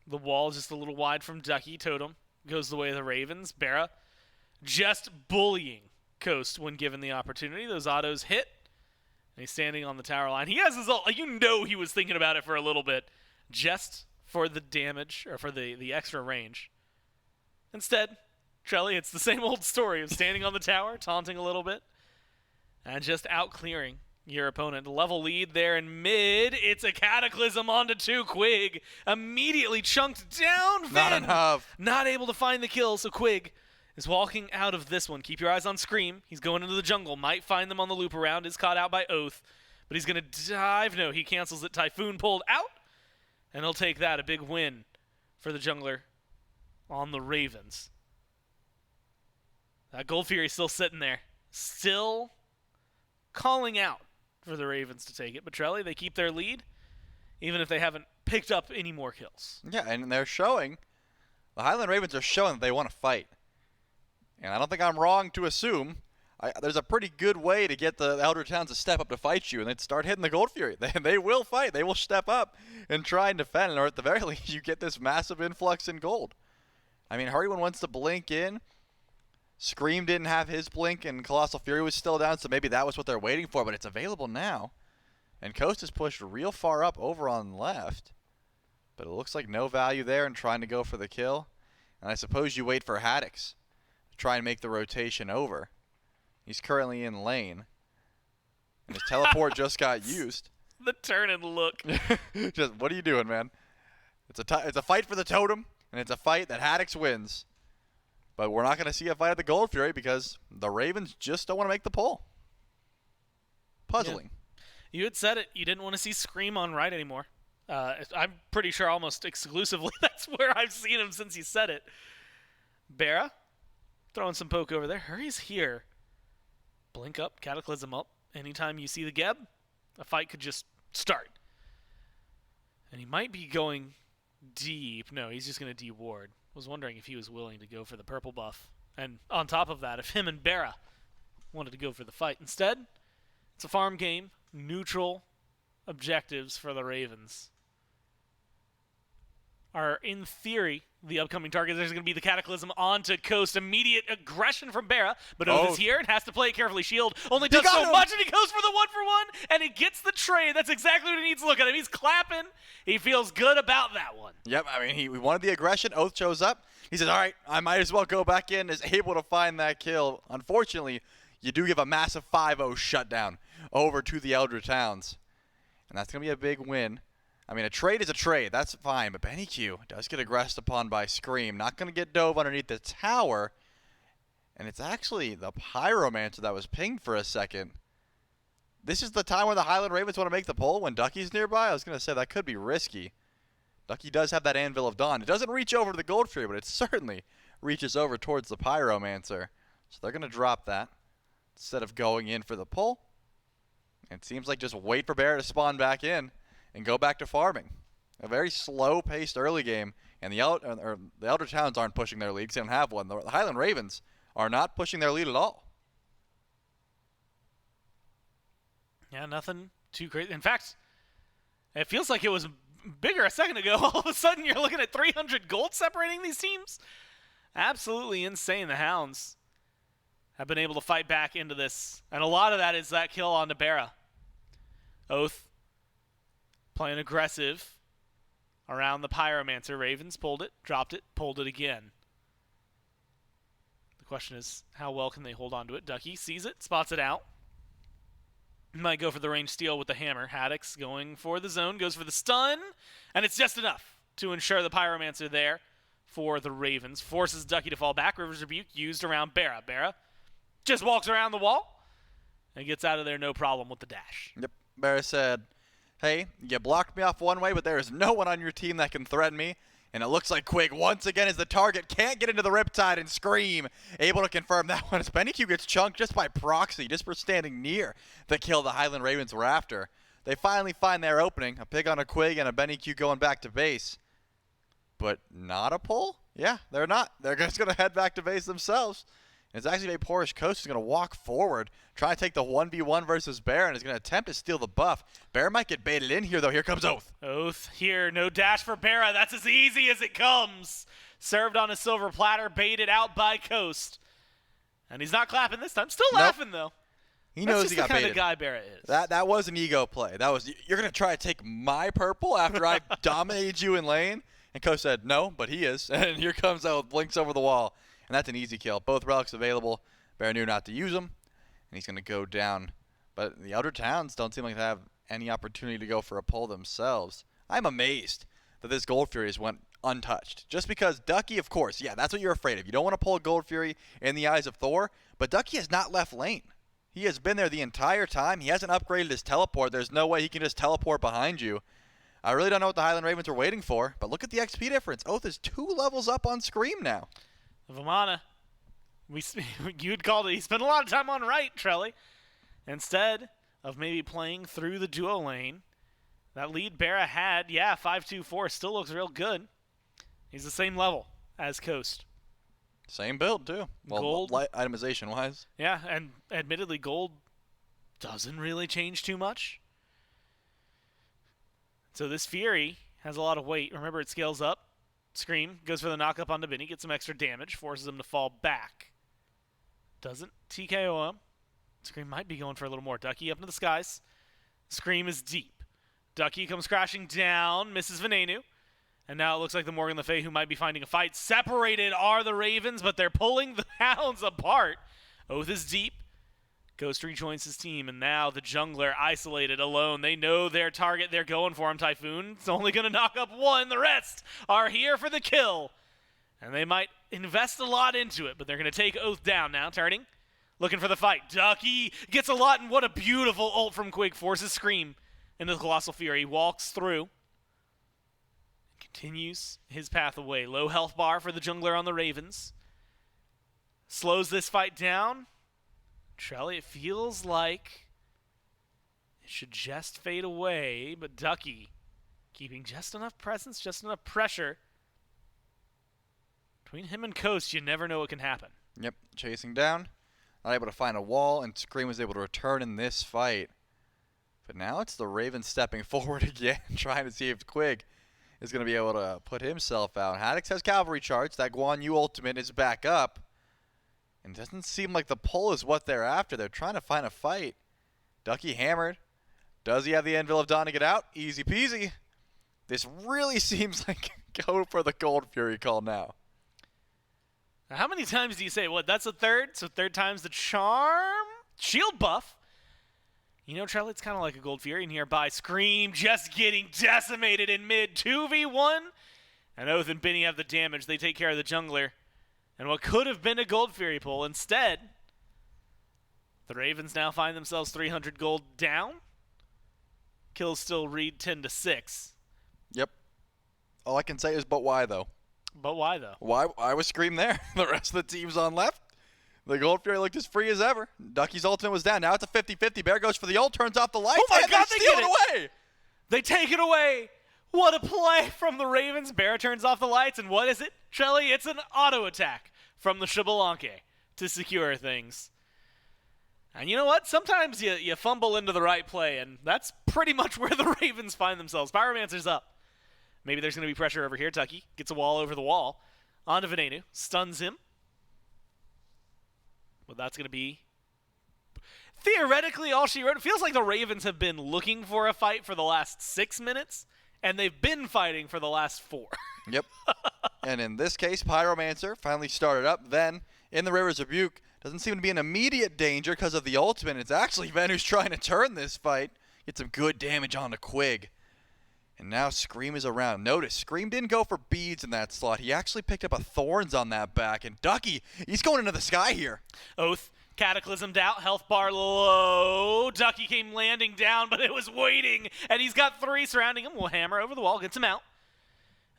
the wall just a little wide from Ducky. Totem goes the way of the Ravens. Barra just bullying Coast when given the opportunity. Those autos hit. And he's standing on the tower line. He has his ult. You know he was thinking about it for a little bit. Just for the damage, or for the extra range. Instead, Trelly, it's the same old story of standing on the tower, taunting a little bit, and just out-clearing your opponent. Level lead there in mid. It's a Cataclysm onto 2. Quig immediately chunked down. Vin, Not enough. not able to find the kill, so Quig is walking out of this one. Keep your eyes on Scream. He's going into the jungle. Might find them on the loop around. Is caught out by Oath, but he's going to dive. No, he cancels it. Typhoon pulled out, and he'll take that. A big win for the jungler on the Ravens. That Gold Fury still sitting there. Still calling out for the Ravens to take it. But Trelly, they keep their lead, even if they haven't picked up any more kills. Yeah, and they're showing, the Highland Ravens are showing that they want to fight. And I don't think I'm wrong to assume there's a pretty good way to get the Elder Towns to step up to fight you, and they'd start hitting the Gold Fury. They will fight. They will step up and try and defend, or at the very least, you get this massive influx in gold. I mean, Hurry One wants to blink in. Scream didn't have his blink, and Colossal Fury was still down, so maybe that was what they're waiting for, but it's available now. And Coast is pushed real far up over on left, but it looks like no value there in trying to go for the kill. And I suppose you wait for Haddix to try and make the rotation over. He's currently in lane, and his teleport just got used. The turn and look. Just, what are you doing, man? It's a fight for the totem, and it's a fight that Haddix wins. But we're not going to see a fight at the Gold Fury because the Ravens just don't want to make the pull. Puzzling. Yeah. You had said it. You didn't want to see Scream on right anymore. I'm pretty sure almost exclusively that's where I've seen him since you said it. Barra, throwing some poke over there. Hurry's here. Blink up, Cataclysm up. Anytime you see the Geb, a fight could just start. And he might be going deep. No, he's just going to de-ward. Was wondering if he was willing to go for the purple buff. And on top of that, if him and Barra wanted to go for the fight. Instead, it's a farm game. Neutral objectives for the Ravens are, in theory, the upcoming target. There's going to be the Cataclysm onto Coast. Immediate aggression from Barra. But Oath is here and has to play it carefully. Shield only does so much, and he goes for the 1-for-1, and he gets the trade. That's exactly what he needs to look at him. He's clapping. He feels good about that one. Yep, I mean, he wanted the aggression. Oath shows up. He says, all right, I might as well go back in, is able to find that kill. Unfortunately, you do give a massive 5-0 shutdown over to the Elder Towns. And that's going to be a big win. I mean, a trade is a trade. That's fine. But Benny Q does get aggressed upon by Scream. Not going to get dove underneath the tower. And it's actually the Pyromancer that was pinged for a second. This is the time where the Highland Ravens want to make the pull when Ducky's nearby. I was going to say that could be risky. Ducky does have that Anvil of Dawn. It doesn't reach over to the Gold Fury, but it certainly reaches over towards the Pyromancer. So they're going to drop that instead of going in for the pull. It seems like just wait for Bear to spawn back in and go back to farming. A very slow-paced early game, and the Elder Towns aren't pushing their lead because they don't have one. The Highland Ravens are not pushing their lead at all. Yeah, nothing too crazy. In fact, it feels like it was bigger a second ago. All of a sudden, you're looking at 300 gold separating these teams. Absolutely insane. The Hounds have been able to fight back into this, and a lot of that is that kill on Barra. Oath playing aggressive around the Pyromancer. Ravens pulled it, dropped it, pulled it again. The question is, how well can they hold on to it? Ducky sees it, spots it out. Might go for the range steal with the hammer. Haddix going for the zone, goes for the stun, and it's just enough to ensure the Pyromancer there for the Ravens. Forces Ducky to fall back. River's Rebuke used around Barra. Barra just walks around the wall and gets out of there no problem with the dash. Yep. Barra said, hey, you blocked me off one way, but there is no one on your team that can threaten me. And it looks like Quig, once again, is the target. Can't get into the Riptide, and Scream able to confirm that one. As Venenu gets chunked just by proxy, just for standing near the kill the Highland Ravens were after. They finally find their opening. A pick on a Quig and a Venenu going back to base. But not a pull? Yeah, they're not. They're just going to head back to base themselves. And it's actually Vaporous Coast who's going to walk forward, try to take the 1v1 versus Bear, and is going to attempt to steal the buff. Bear might get baited in here, though. Here comes Oath. Oath here. No dash for Barra. That's as easy as it comes. Served on a silver platter, baited out by Coast. And he's not clapping this time. Still laughing, though. He knows he got baited. That's just the kind of guy Barra is. That was an ego play. That was, you're going to try to take my purple after I dominated you in lane? And Coast said, no, but he is. And here comes Oath, blinks over the wall. And that's an easy kill. Both relics available. Bear knew not to use them. And he's going to go down. But the other towns don't seem like they have any opportunity to go for a pull themselves. I'm amazed that this Gold Fury has went untouched. Just because Ducky, of course, yeah, that's what you're afraid of. You don't want to pull a Gold Fury in the eyes of Thor. But Ducky has not left lane. He has been there the entire time. He hasn't upgraded his teleport. There's no way he can just teleport behind you. I really don't know what the Highland Ravens are waiting for. But look at the XP difference. Oath is 2 levels up on Scream now. Vamana, you'd called it. He spent a lot of time on right, Trelly. Instead of maybe playing through the duo lane, that lead Barra had, 5-2-4, still looks real good. He's the same level as Coast. Same build, too. Well, gold. Itemization-wise. Yeah, and admittedly, gold doesn't really change too much. So this Fury has a lot of weight. Remember, it scales up. Scream goes for the knock-up onto Benny, gets some extra damage, forces him to fall back. Doesn't TKO him. Scream might be going for a little more. Ducky up into the skies. Scream is deep. Ducky comes crashing down, misses Venenu. And now it looks like the Morgan Le Fay who might be finding a fight. Separated are the Ravens, but they're pulling the Hounds apart. Oath is deep. Ghost rejoins his team, and now the jungler isolated, alone. They know their target. They're going for him, Typhoon. It's only going to knock up one. The rest are here for the kill. And they might invest a lot into it, but they're going to take Oath down now, turning. Looking for the fight. Ducky gets a lot, and what a beautiful ult from Quig. Forces Scream into the Colossal Fury. Walks through. Continues his path away. Low health bar for the jungler on the Ravens. Slows this fight down. Trelly, it feels like it should just fade away, but Ducky keeping just enough presence, just enough pressure. Between him and Coast, you never know what can happen. Yep, chasing down. Not able to find a wall, and Scream was able to return in this fight. But now it's the Ravens stepping forward again, trying to see if Quig is going to be able to put himself out. Haddix has Cavalry charge. That Guan Yu ultimate is back up. And it doesn't seem like the pull is what they're after. They're trying to find a fight. Ducky hammered. Does he have the Anvil of Dawn to get out? Easy peasy. This really seems like go for the Gold Fury call now. Now, how many times do you say, what, that's a third? So third time's the charm? Shield buff. You know, Trelly, it's kind of like a Gold Fury in here by Scream just getting decimated in mid. 2v1. And Oath and Benny have the damage. They take care of the jungler. And what could have been a Gold Fury pull, instead, the Ravens now find themselves 300 gold down. Kills still read 10-6. Yep. All I can say is, but why, though? But why, though? Why was Scream there? The rest of the team's on left. The Gold Fury looked as free as ever. Ducky's ultimate was down. Now it's a 50-50. Bear goes for the ult, turns off the lights, oh my and God, they steal it away. They take it away. What a play from the Ravens. Bear turns off the lights, and what is it, Trelly? It's an auto attack from the Xbalanque to secure things. And you know what? Sometimes you fumble into the right play, and that's pretty much where the Ravens find themselves. Pyromancer's up. Maybe there's going to be pressure over here. Tucky gets a wall over the wall. Onto Venenu. Stuns him. Well, that's going to be theoretically all she wrote. It feels like the Ravens have been looking for a fight for the last 6 minutes, and they've been fighting for the last 4. Yep. And in this case, Pyromancer finally started up. Then, in the River's Rebuke, doesn't seem to be in immediate danger because of the ultimate. It's actually Ven who's trying to turn this fight. Get some good damage onto Quig. And now Scream is around. Notice, Scream didn't go for beads in that slot. He actually picked up a Thorns on that back. And Ducky, he's going into the sky here. Oath Cataclysmed out, health bar low. Ducky came landing down, but it was waiting, and he's got 3 surrounding him. Will hammer over the wall, gets him out.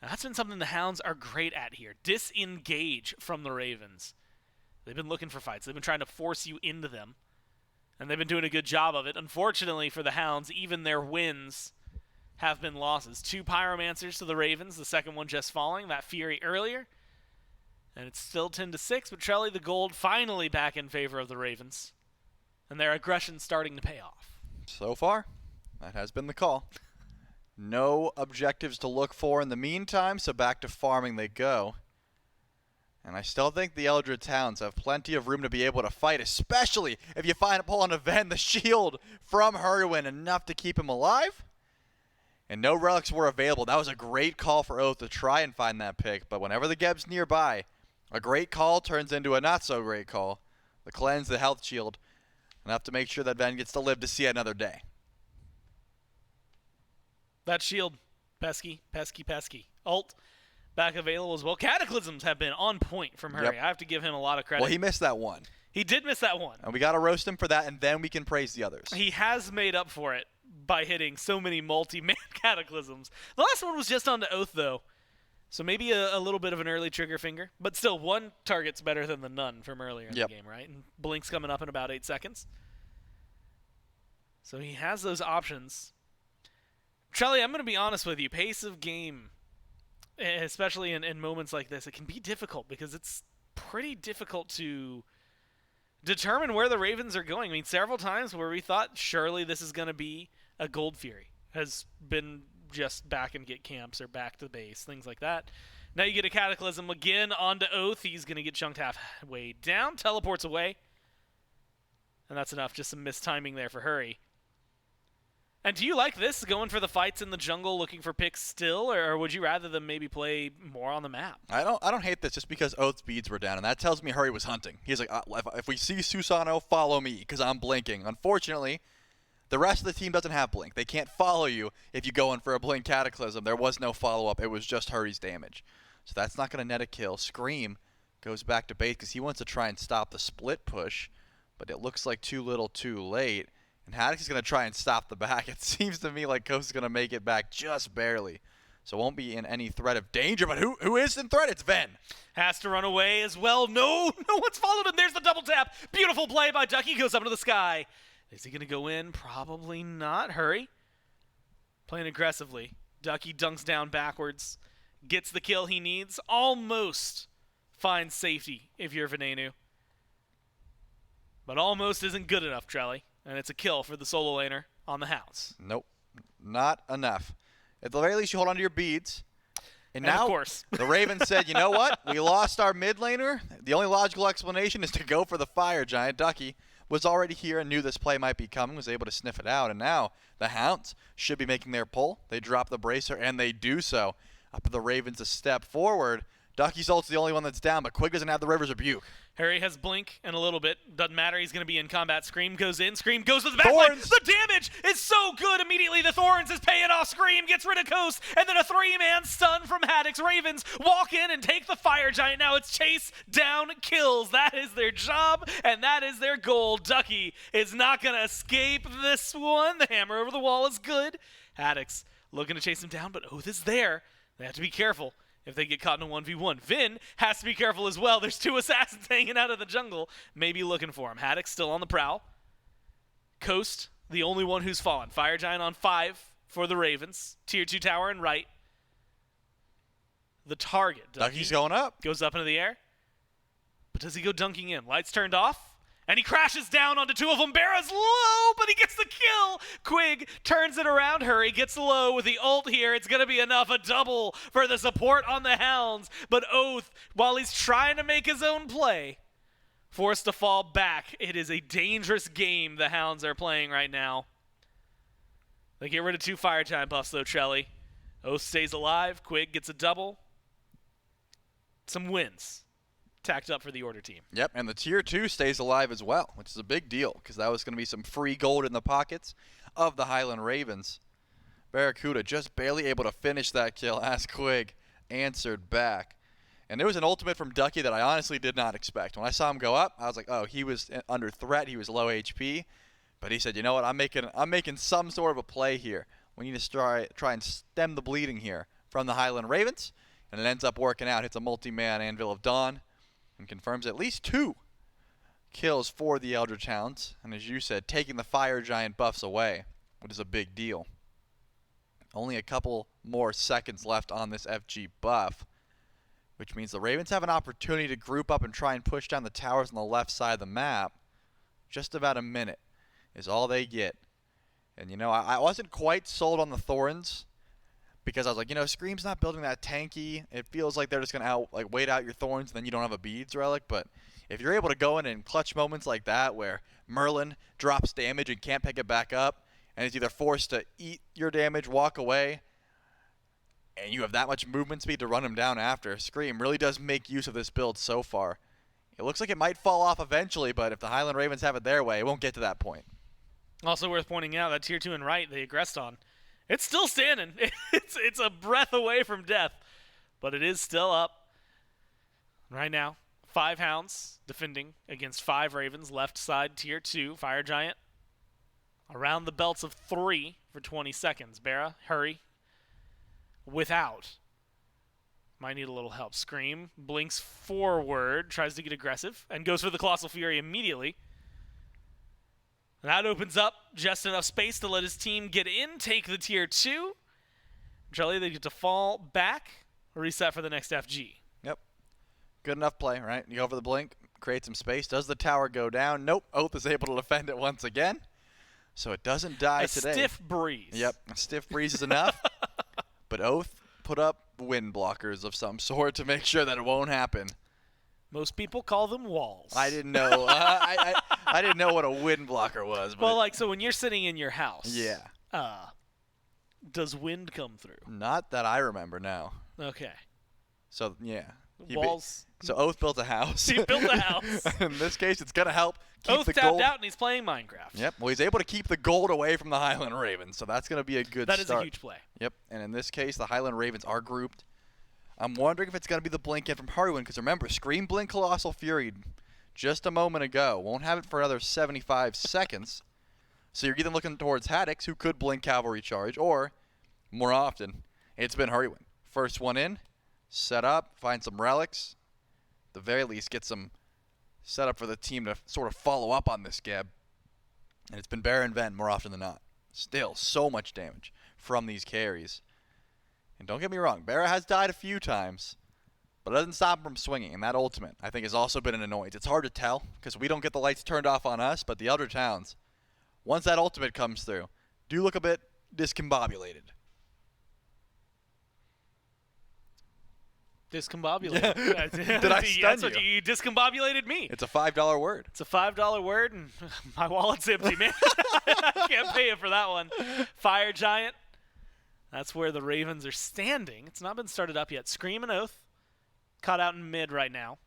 Now, that's been something the Hounds are great at here. Disengage from the Ravens. They've been looking for fights. They've been trying to force you into them, and they've been doing a good job of it. Unfortunately for the Hounds, even their wins have been losses. 2 Pyromancers to the Ravens, the second one just falling, that Fury earlier. And it's still 10-6, but Trelly the gold finally back in favor of the Ravens. And their aggression starting to pay off. So far, that has been the call. No objectives to look for in the meantime, so back to farming they go. And I still think the Eldred Hounds have plenty of room to be able to fight, especially if you find a pull on a Ven, the shield from Hurwin, enough to keep him alive. And no relics were available. That was a great call for Oath to try and find that pick, but whenever the Geb's nearby, a great call turns into a not-so-great call. The cleanse, the health shield, enough to make sure that Ven gets to live to see another day. That shield, pesky, pesky, pesky. Ult, back available as well. Cataclysms have been on point from Hurry. Yep. I have to give him a lot of credit. Well, he missed that one. He did miss that one. And we got to roast him for that, and then we can praise the others. He has made up for it by hitting so many multi-man Cataclysms. The last one was just on the Oath, though. So maybe a little bit of an early trigger finger. But still, 1 target's better than the none from earlier in the game, right? And Blink's coming up in about 8 seconds. So he has those options. Trelly, I'm going to be honest with you. Pace of game, especially in moments like this, it can be difficult because it's pretty difficult to determine where the Ravens are going. I mean, several times where we thought surely this is going to be a Gold Fury has been just back and get camps or back to the base, things like that. Now you get a Cataclysm again onto Oath. He's going to get chunked halfway down, teleports away. And that's enough. Just some mistiming there for Hurry. And do you like this, going for the fights in the jungle, looking for picks still, or would you rather them maybe play more on the map? I don't hate this just because Oath's beads were down, and that tells me Hurry was hunting. He's like, if we see Susano, follow me, because I'm blinking. Unfortunately, the rest of the team doesn't have blink. They can't follow you if you go in for a blink Cataclysm. There was no follow-up. It was just Hurry's damage. So that's not going to net a kill. Scream goes back to base because he wants to try and stop the split push, but it looks like too little too late. And Haddix is going to try and stop the back. It seems to me like Coast is going to make it back just barely. So won't be in any threat of danger, but who is in threat? It's Ven. Has to run away as well. No one's followed him. There's the double tap. Beautiful play by Ducky. Goes up into the sky. Is he going to go in? Probably not. Hurry. Playing aggressively. Ducky dunks down backwards. Gets the kill he needs. Almost finds safety if you're Venenu. But almost isn't good enough, Trelly. And it's a kill for the solo laner on the Hounds. Nope. Not enough. At the very least, you hold on to your beads. And now, of course, the Ravens said, you know what? We lost our mid laner. The only logical explanation is to go for the Fire Giant. Ducky was already here and knew this play might be coming, was able to sniff it out. And now the Hounds should be making their pull. They drop the bracer, and they do so. Up to the Ravens a step forward. Ducky's ult's the only one that's down, but Quig doesn't have the River's Rebuke. Harry has blink in a little bit. Doesn't matter. He's going to be in combat. Scream goes in. Scream goes to the backline. The damage is so good. Immediately, the Thorns is paying off. Scream gets rid of Coast. And then a 3-man stun from Haddix. Ravens walk in and take the Fire Giant. Now it's chase down kills. That is their job, and that is their goal. Ducky is not going to escape this one. The hammer over the wall is good. Haddix looking to chase him down, but Oath is there. They have to be careful if they get caught in a 1v1. Vin has to be careful as well. There's 2 assassins hanging out of the jungle, maybe looking for him. Haddix still on the prowl. Coast, the only one who's fallen. Fire Giant on 5 for the Ravens. Tier 2 tower and right. The target. Ducky's going up. Goes up into the air. But does he go dunking in? Lights turned off. And he crashes down onto 2 of them. Barra's low, but he gets the kill. Quig turns it around. Hurry gets low with the ult here. It's going to be enough. A double for the support on the Hounds. But Oath, while he's trying to make his own play, forced to fall back. It is a dangerous game the Hounds are playing right now. They get rid of 2 Fire Giant buffs, though, Trelly. Oath stays alive. Quig gets a double. Some wins tacked up for the Order team. Yep, and the Tier 2 stays alive as well, which is a big deal because that was going to be some free gold in the pockets of the Highland Ravens. Barracuda just barely able to finish that kill as Quig answered back. And there was an ultimate from Ducky that I honestly did not expect. When I saw him go up, I was like, oh, he was under threat. He was low HP. But he said, you know what, I'm making some sort of a play here. We need to try and stem the bleeding here from the Highland Ravens. And it ends up working out. Hits a multi-man Anvil of Dawn and confirms at least 2 kills for the Eldritch Hounds. And as you said, taking the Fire Giant buffs away, which is a big deal. Only a couple more seconds left on this FG buff, which means the Ravens have an opportunity to group up and try and push down the towers on the left side of the map. Just about a minute is all they get. And, you know, I wasn't quite sold on the Thorns because I was like, you know, Scream's not building that tanky. It feels like they're just going to wait out your Thorns and then you don't have a Beads relic. But if you're able to go in clutch moments like that where Merlin drops damage and can't pick it back up and is either forced to eat your damage, walk away, and you have that much movement speed to run him down after, Scream really does make use of this build so far. It looks like it might fall off eventually, but if the Highland Ravens have it their way, it won't get to that point. Also worth pointing out that tier 2 and right they aggressed on. It's still standing. It's a breath away from death, but it is still up. Right now, 5 Hounds defending against 5 Ravens. Left side tier 2, Fire Giant. Around the belts of 3 for 20 seconds. Barra, hurry. Without. Might need a little help. Scream blinks forward, tries to get aggressive, and goes for the Colossal Fury immediately. That opens up just enough space to let his team get in, take the tier 2. Jelly, they get to fall back, reset for the next FG. Yep. Good enough play, right? You go for the blink, create some space. Does the tower go down? Nope. Oath is able to defend it once again. So it doesn't die today. A stiff breeze. Yep. A stiff breeze is enough. But Oath put up wind blockers of some sort to make sure that it won't happen. Most people call them walls. I didn't know. I didn't know what a wind blocker was. But well, so when you're sitting in your house. Yeah. Does wind come through? Not that I remember, no. Okay. So, yeah. Walls. So Oath built a house. He built a house. In this case, it's going to help keep Oath the tapped gold out and he's playing Minecraft. Yep. Well, he's able to keep the gold away from the Highland Ravens, so that's going to be a good start. That is a huge play. Yep. And in this case, the Highland Ravens are grouped. I'm wondering if it's going to be the blink in from Harwin, because remember, Scream Blink Colossal Fury just a moment ago. Won't have it for another 75 seconds. So you're either looking towards Haddix, who could blink Cavalry Charge, or, more often, it's been Harwin. First one in, set up, find some relics. At the very least, get some set up for the team to sort of follow up on this Geb. And it's been Baron Ven more often than not. Still, so much damage from these carries. And don't get me wrong, Barra has died a few times, but it doesn't stop him from swinging. And that ultimate, I think, has also been an annoyance. It's hard to tell, because we don't get the lights turned off on us, but the Eldritch Hounds, once that ultimate comes through, do look a bit discombobulated. Discombobulated. Did I stun you? You discombobulated me. It's a $5 word. It's a $5 word, and my wallet's empty, man. I can't pay you for that one. Fire Giant. That's where the Ravens are standing. It's not been started up yet. Scream and Oath caught out in mid right now.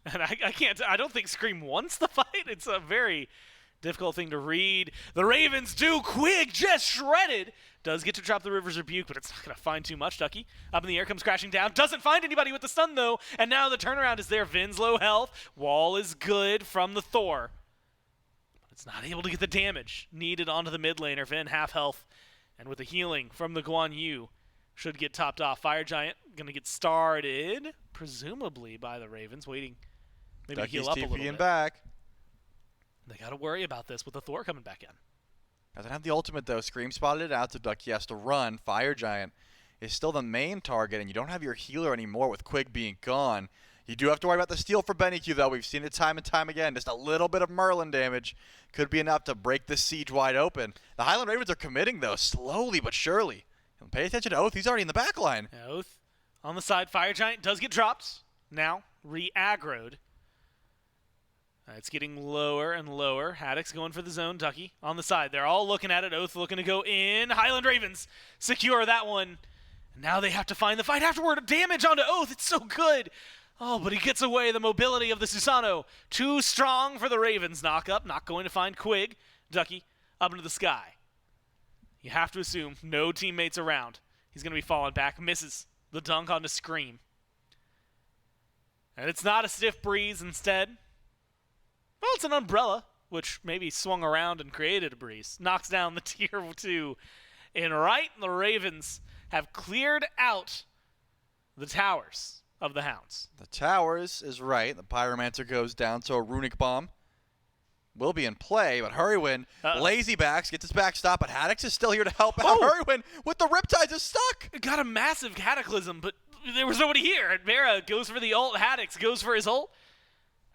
And I don't think Scream wants the fight. It's a very difficult thing to read. The Ravens do. Quig just shredded. Does get to drop the River's Rebuke, but it's not going to find too much, Ducky. Up in the air, comes crashing down. Doesn't find anybody with the stun, though. And now the turnaround is there. Vin's low health. Wall is good from the Thor. But it's not able to get the damage needed onto the mid laner. Vin half health. And with the healing from the Guan Yu, should get topped off. Fire Giant going to get started, presumably by the Ravens, waiting maybe to heal up a little bit. Back. They got to worry about this with the Thor coming back in. Doesn't have the ultimate, though. Scream spotted it out, so Ducky has to run. Fire Giant is still the main target, and you don't have your healer anymore with Quig being gone. You do have to worry about the steal for Benny-Q, though. We've seen it time and time again. Just a little bit of Merlin damage could be enough to break this siege wide open. The Highland Ravens are committing, though, slowly but surely. And pay attention to Oath. He's already in the back line. Oath on the side. Fire Giant does get dropped. Now re-aggroed. It's getting lower and lower. Haddix going for the zone. Ducky on the side. They're all looking at it. Oath looking to go in. Highland Ravens secure that one. And now they have to find the fight afterward. Damage onto Oath. It's so good. Oh, but he gets away. The mobility of the Susano. Too strong for the Ravens. Knock up. Not going to find Quig. Ducky up into the sky. You have to assume no teammates around. He's going to be falling back. Misses the dunk onto Scream. And it's not a stiff breeze instead. Well, it's an umbrella, which maybe swung around and created a breeze. Knocks down the tier 2. And right, the Ravens have cleared out the towers of the Hounds. The towers is right. The Pyromancer goes down, so a Runic Bomb will be in play, but Hurrywin, lazy backs, gets his backstop, but Haddix is still here to help out. Hurrywin with the Riptides is stuck. Got a massive Cataclysm, but there was nobody here. And Vera goes for the ult. Haddix goes for his ult.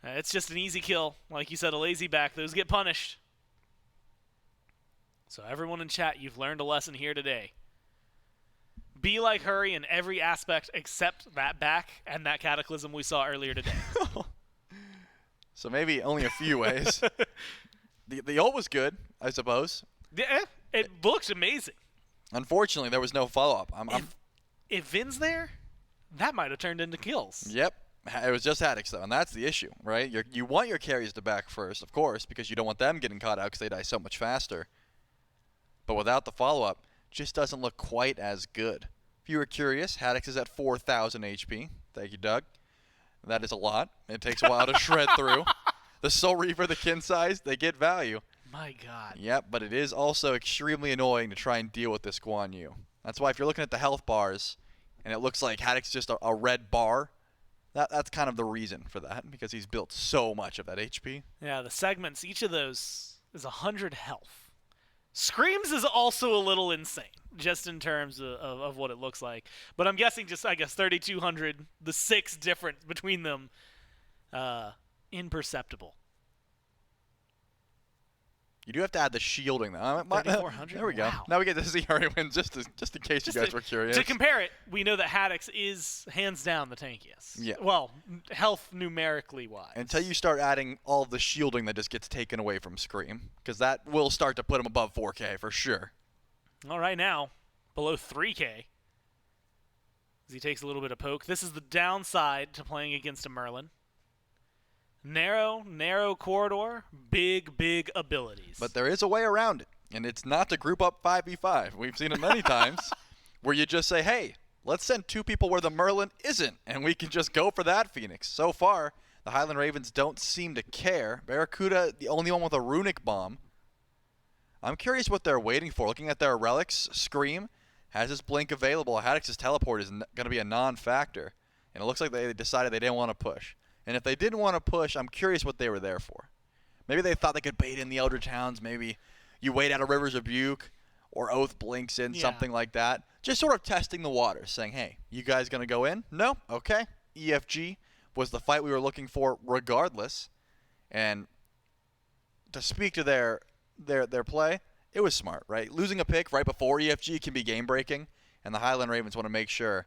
It's just an easy kill. Like you said, a lazy back. Those get punished. So everyone in chat, you've learned a lesson here today. Be like Hurry in every aspect except that back and that Cataclysm we saw earlier today. So maybe only a few ways. The ult was good, I suppose. Yeah, it looked amazing. Unfortunately, there was no follow-up. If Vin's there, that might have turned into kills. Yep. It was just Haddix, though, and that's the issue, right? You want your carries to back first, of course, because you don't want them getting caught out because they die so much faster. But without the follow-up, just doesn't look quite as good. If you were curious, Haddix is at 4,000 HP. Thank you, Doug. That is a lot. It takes a while to shred through. The Soul Reaver, the kin size, they get value. My God. Yep, but it is also extremely annoying to try and deal with this Guan Yu. That's why if you're looking at the health bars, and it looks like Haddix is just a red bar, that's kind of the reason for that, because he's built so much of that HP. Yeah, the segments, each of those is 100 health. Screams is also a little insane, just in terms of what it looks like. But I'm guessing just, 3,200, the 6 difference between them, imperceptible. You do have to add the shielding, though. 3,400? There we go. Wow. Now we get to see Hurrywin, just in case you guys were curious. To compare it, we know that Haddix is hands down the tankiest. Yeah. Well, health numerically wise. Until you start adding all of the shielding that just gets taken away from Scream, because that will start to put him above 4K for sure. All right, now, below 3K, as he takes a little bit of poke. This is the downside to playing against a Merlin. Narrow corridor, big abilities. But there is a way around it, and it's not to group up 5v5. We've seen it many times where you just say, hey, let's send 2 people where the Merlin isn't, and we can just go for that Phoenix. So far, the Highland Ravens don't seem to care. Barracuda, the only one with a Runic Bomb. I'm curious what they're waiting for. Looking at their relics, Scream has his blink available. Haddix's teleport is going to be a non-factor, and it looks like they decided they didn't want to push. And if they didn't want to push, I'm curious what they were there for. Maybe they thought they could bait in the Eldritch Hounds. Maybe you wait out a River's Rebuke or Oath blinks in, something like that. Just sort of testing the waters, saying, hey, you guys going to go in? No? Okay. EFG was the fight we were looking for regardless. And to speak to their play, it was smart, right? Losing a pick right before EFG can be game-breaking, and the Highland Ravens want to make sure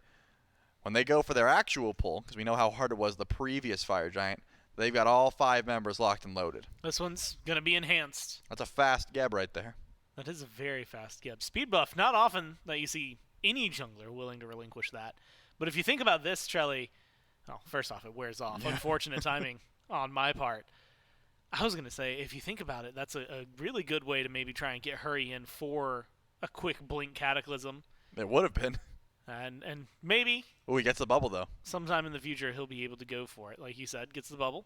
when they go for their actual pull, because we know how hard it was the previous Fire Giant, they've got all 5 members locked and loaded. This one's going to be enhanced. That's a fast Geb right there. That is a very fast Geb. Speed buff, not often that you see any jungler willing to relinquish that. But if you think about this, Trelly, well, first off, it wears off. Yeah. Unfortunate timing on my part. I was going to say, if you think about it, that's a really good way to maybe try and get Hurry in for a quick blink Cataclysm. It would have been. And maybe... Oh, he gets the bubble, though. Sometime in the future, he'll be able to go for it. Like you said, gets the bubble.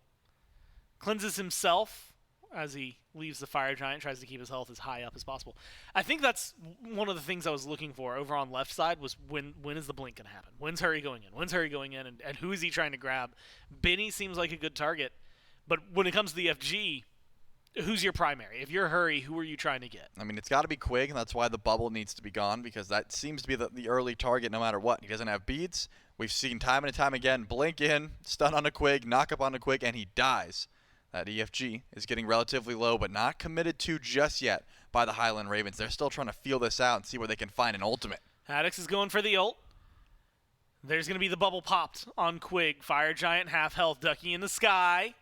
Cleanses himself as he leaves the Fire Giant, tries to keep his health as high up as possible. I think that's one of the things I was looking for over on left side was when is the blink going to happen? When's Hurry going in? When's Hurry going in? And who is he trying to grab? Benny seems like a good target. But when it comes to the FG, who's your primary? If you're Hurry, who are you trying to get? I mean, it's got to be Quig, and that's why the bubble needs to be gone, because that seems to be the early target no matter what. He doesn't have beads. We've seen time and time again, blink in, stun on a Quig, knock up on a Quig, and he dies. That EFG is getting relatively low, but not committed to just yet by the Highland Ravens. They're still trying to feel this out and see where they can find an ultimate. Haddix is going for the ult. There's going to be the bubble popped on Quig. Fire Giant, half health, Ducky in the sky.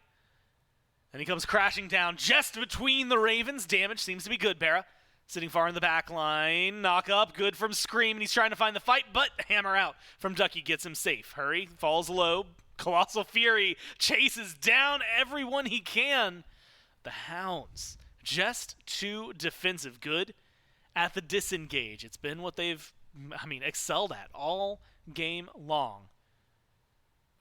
And he comes crashing down just between the Ravens. Damage seems to be good, Barra. Sitting far in the back line. Knock up, good from Scream, and he's trying to find the fight, but hammer out from Ducky gets him safe. Hurry, falls low. Colossal Fury chases down everyone he can. The Hounds, just too defensive. Good at the disengage. It's been what they've, excelled at all game long.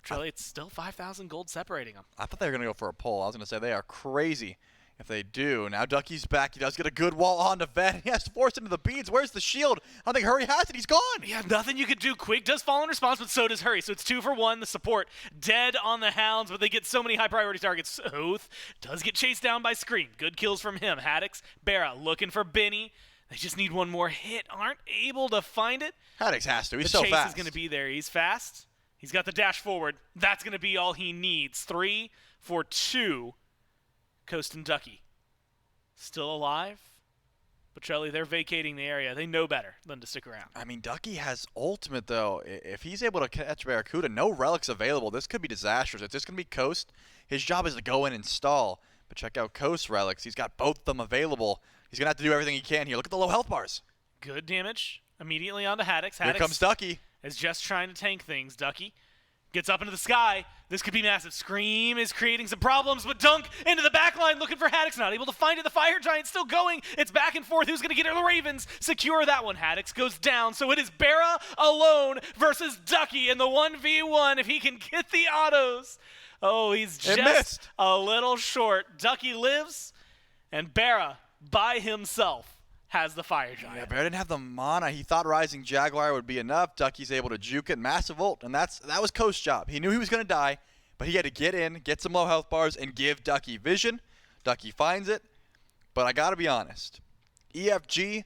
Trelly, it's still 5,000 gold separating them. I thought they were going to go for a pull. I was going to say they are crazy if they do. Now Ducky's back. He does get a good wall on to Ven. He has to force into the beads. Where's the shield? I don't think Hurry has it. He's gone. Yeah, nothing you could do. Quick does fall in response, but so does Hurry. So it's 2 for 1. The support dead on the Hounds, but they get so many high priority targets. Oath does get chased down by Scream. Good kills from him. Haddix, Barra looking for Benny. They just need one more hit. Aren't able to find it. Haddix has to. He's so fast. The chase is going to be there. He's fast. He's got the dash forward. That's going to be all he needs. 3 for 2. Coast and Ducky still alive. But Trelly, they're vacating the area. They know better than to stick around. I mean, Ducky has ultimate, though. If he's able to catch Barracuda, no relics available. This could be disastrous. It's just going to be Coast. His job is to go in and stall. But check out Coast relics. He's got both of them available. He's going to have to do everything he can here. Look at the low health bars. Good damage. Immediately onto Haddix. Here comes Ducky. Is just trying to tank things. Ducky gets up into the sky. This could be massive. Scream is creating some problems, but Dunk into the back line looking for Haddix. Not able to find it. The Fire Giant still going. It's back and forth. Who's going to get it? The Ravens secure that one. Haddix goes down. So it is Barra alone versus Ducky in the 1v1 if he can get the autos. Oh, he's just a little short. Ducky lives, and Barra by himself has the Fire Giant. Yeah, Barra didn't have the mana. He thought Rising Jaguar would be enough. Ducky's able to juke it. Massive ult, and that was Coast's job. He knew he was going to die, but he had to get in, get some low health bars, and give Ducky vision. Ducky finds it, but I got to be honest. EFG,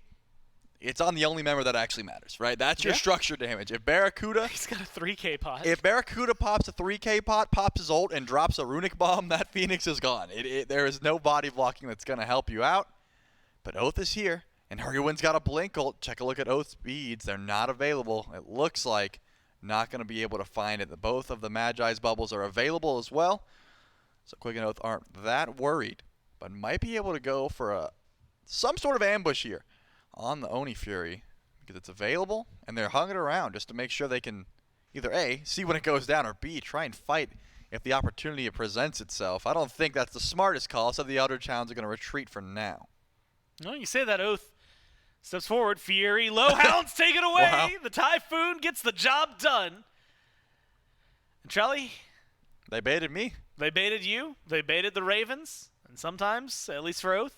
it's on the only member that actually matters, right? That's your structure damage. If Barracuda... He's got a 3k pot. If Barracuda pops a 3k pot, pops his ult, and drops a runic bomb, that Phoenix is gone. There is no body blocking that's going to help you out. But Oath is here. And Hurrywin's got a blink ult. Check a look at Oath's beads. They're not available. It looks like not going to be able to find it. Both of the Magi's bubbles are available as well. So Quick and Oath aren't that worried, but might be able to go for some sort of ambush here on the Oni Fury because it's available, and they're hung it around just to make sure they can either A, see when it goes down, or B, try and fight if the opportunity presents itself. I don't think that's the smartest call, so the Eldritch Hounds are going to retreat for now. No, you say that. Oath steps forward. Fury, low Hounds take it away. Wow. The Typhoon gets the job done. And Trelly, they baited me. They baited you. They baited the Ravens. And sometimes, at least for Oath,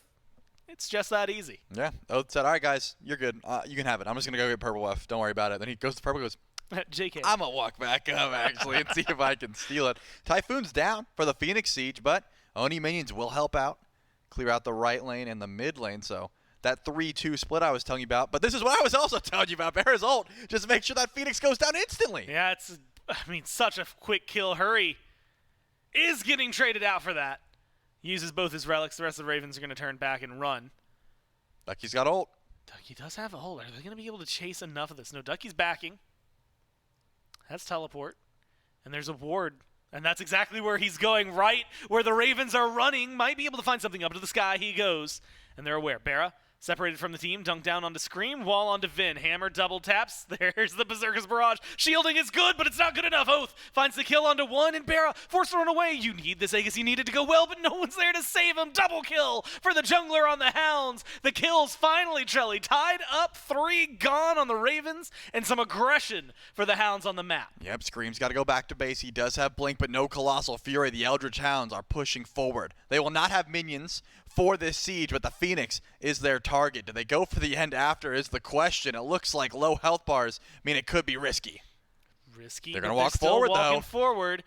it's just that easy. Yeah. Oath said, all right, guys, you're good. You can have it. I'm just going to go get Purple F. Don't worry about it. Then he goes to Purple and goes, JK. I'm going to walk back up, actually, and see if I can steal it. Typhoon's down for the Phoenix Siege, but Oni minions will help out. Clear out the right lane and the mid lane, so that 3-2 split I was telling you about. But this is what I was also telling you about. Barra's ult, just make sure that Phoenix goes down instantly. Yeah, it's, such a quick kill. Hurry is getting traded out for that. Uses both his relics. The rest of the Ravens are going to turn back and run. Ducky's got ult. Ducky does have a ult. Are they going to be able to chase enough of this? No, Ducky's backing. That's teleport. And there's a ward. And that's exactly where he's going, right where the Ravens are running. Might be able to find something. Up to the sky he goes. And they're aware. Barra separated from the team. Dunked down onto Scream. Wall onto Vin. Hammer double taps. There's the Berserker's Barrage. Shielding is good, but it's not good enough. Oath finds the kill onto one. And Barra forced to run away. You need this. I guess he needed to go well, but no one's there to save him. Double kill for the jungler on the Hounds. The kills finally, Trelly. Tied up 3 gone on the Ravens. And some aggression for the Hounds on the map. Yep, Scream's got to go back to base. He does have Blink, but no Colossal Fury. The Eldritch Hounds are pushing forward. They will not have minions for this siege, but the Phoenix is their target. Do they go for the end after is the question. It looks like low health bars mean it could be risky. Risky. They're going to walk forward, though. Walking forward.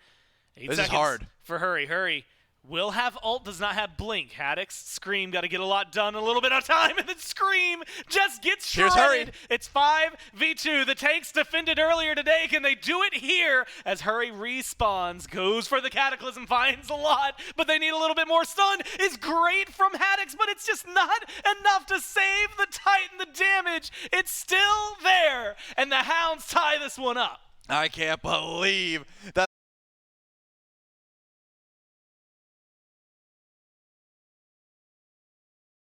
8 this seconds is hard. For Hurry. Will have ult, does not have blink. Haddix, Scream, got to get a lot done, a little bit of time, and then Scream just gets shredded. It's 5v2. The tanks defended earlier today. Can they do it here? As Hurry respawns, goes for the Cataclysm, finds a lot, but they need a little bit more stun. It's great from Haddix, but it's just not enough to save the Titan. The damage, it's still there, and the Hounds tie this one up. I can't believe that.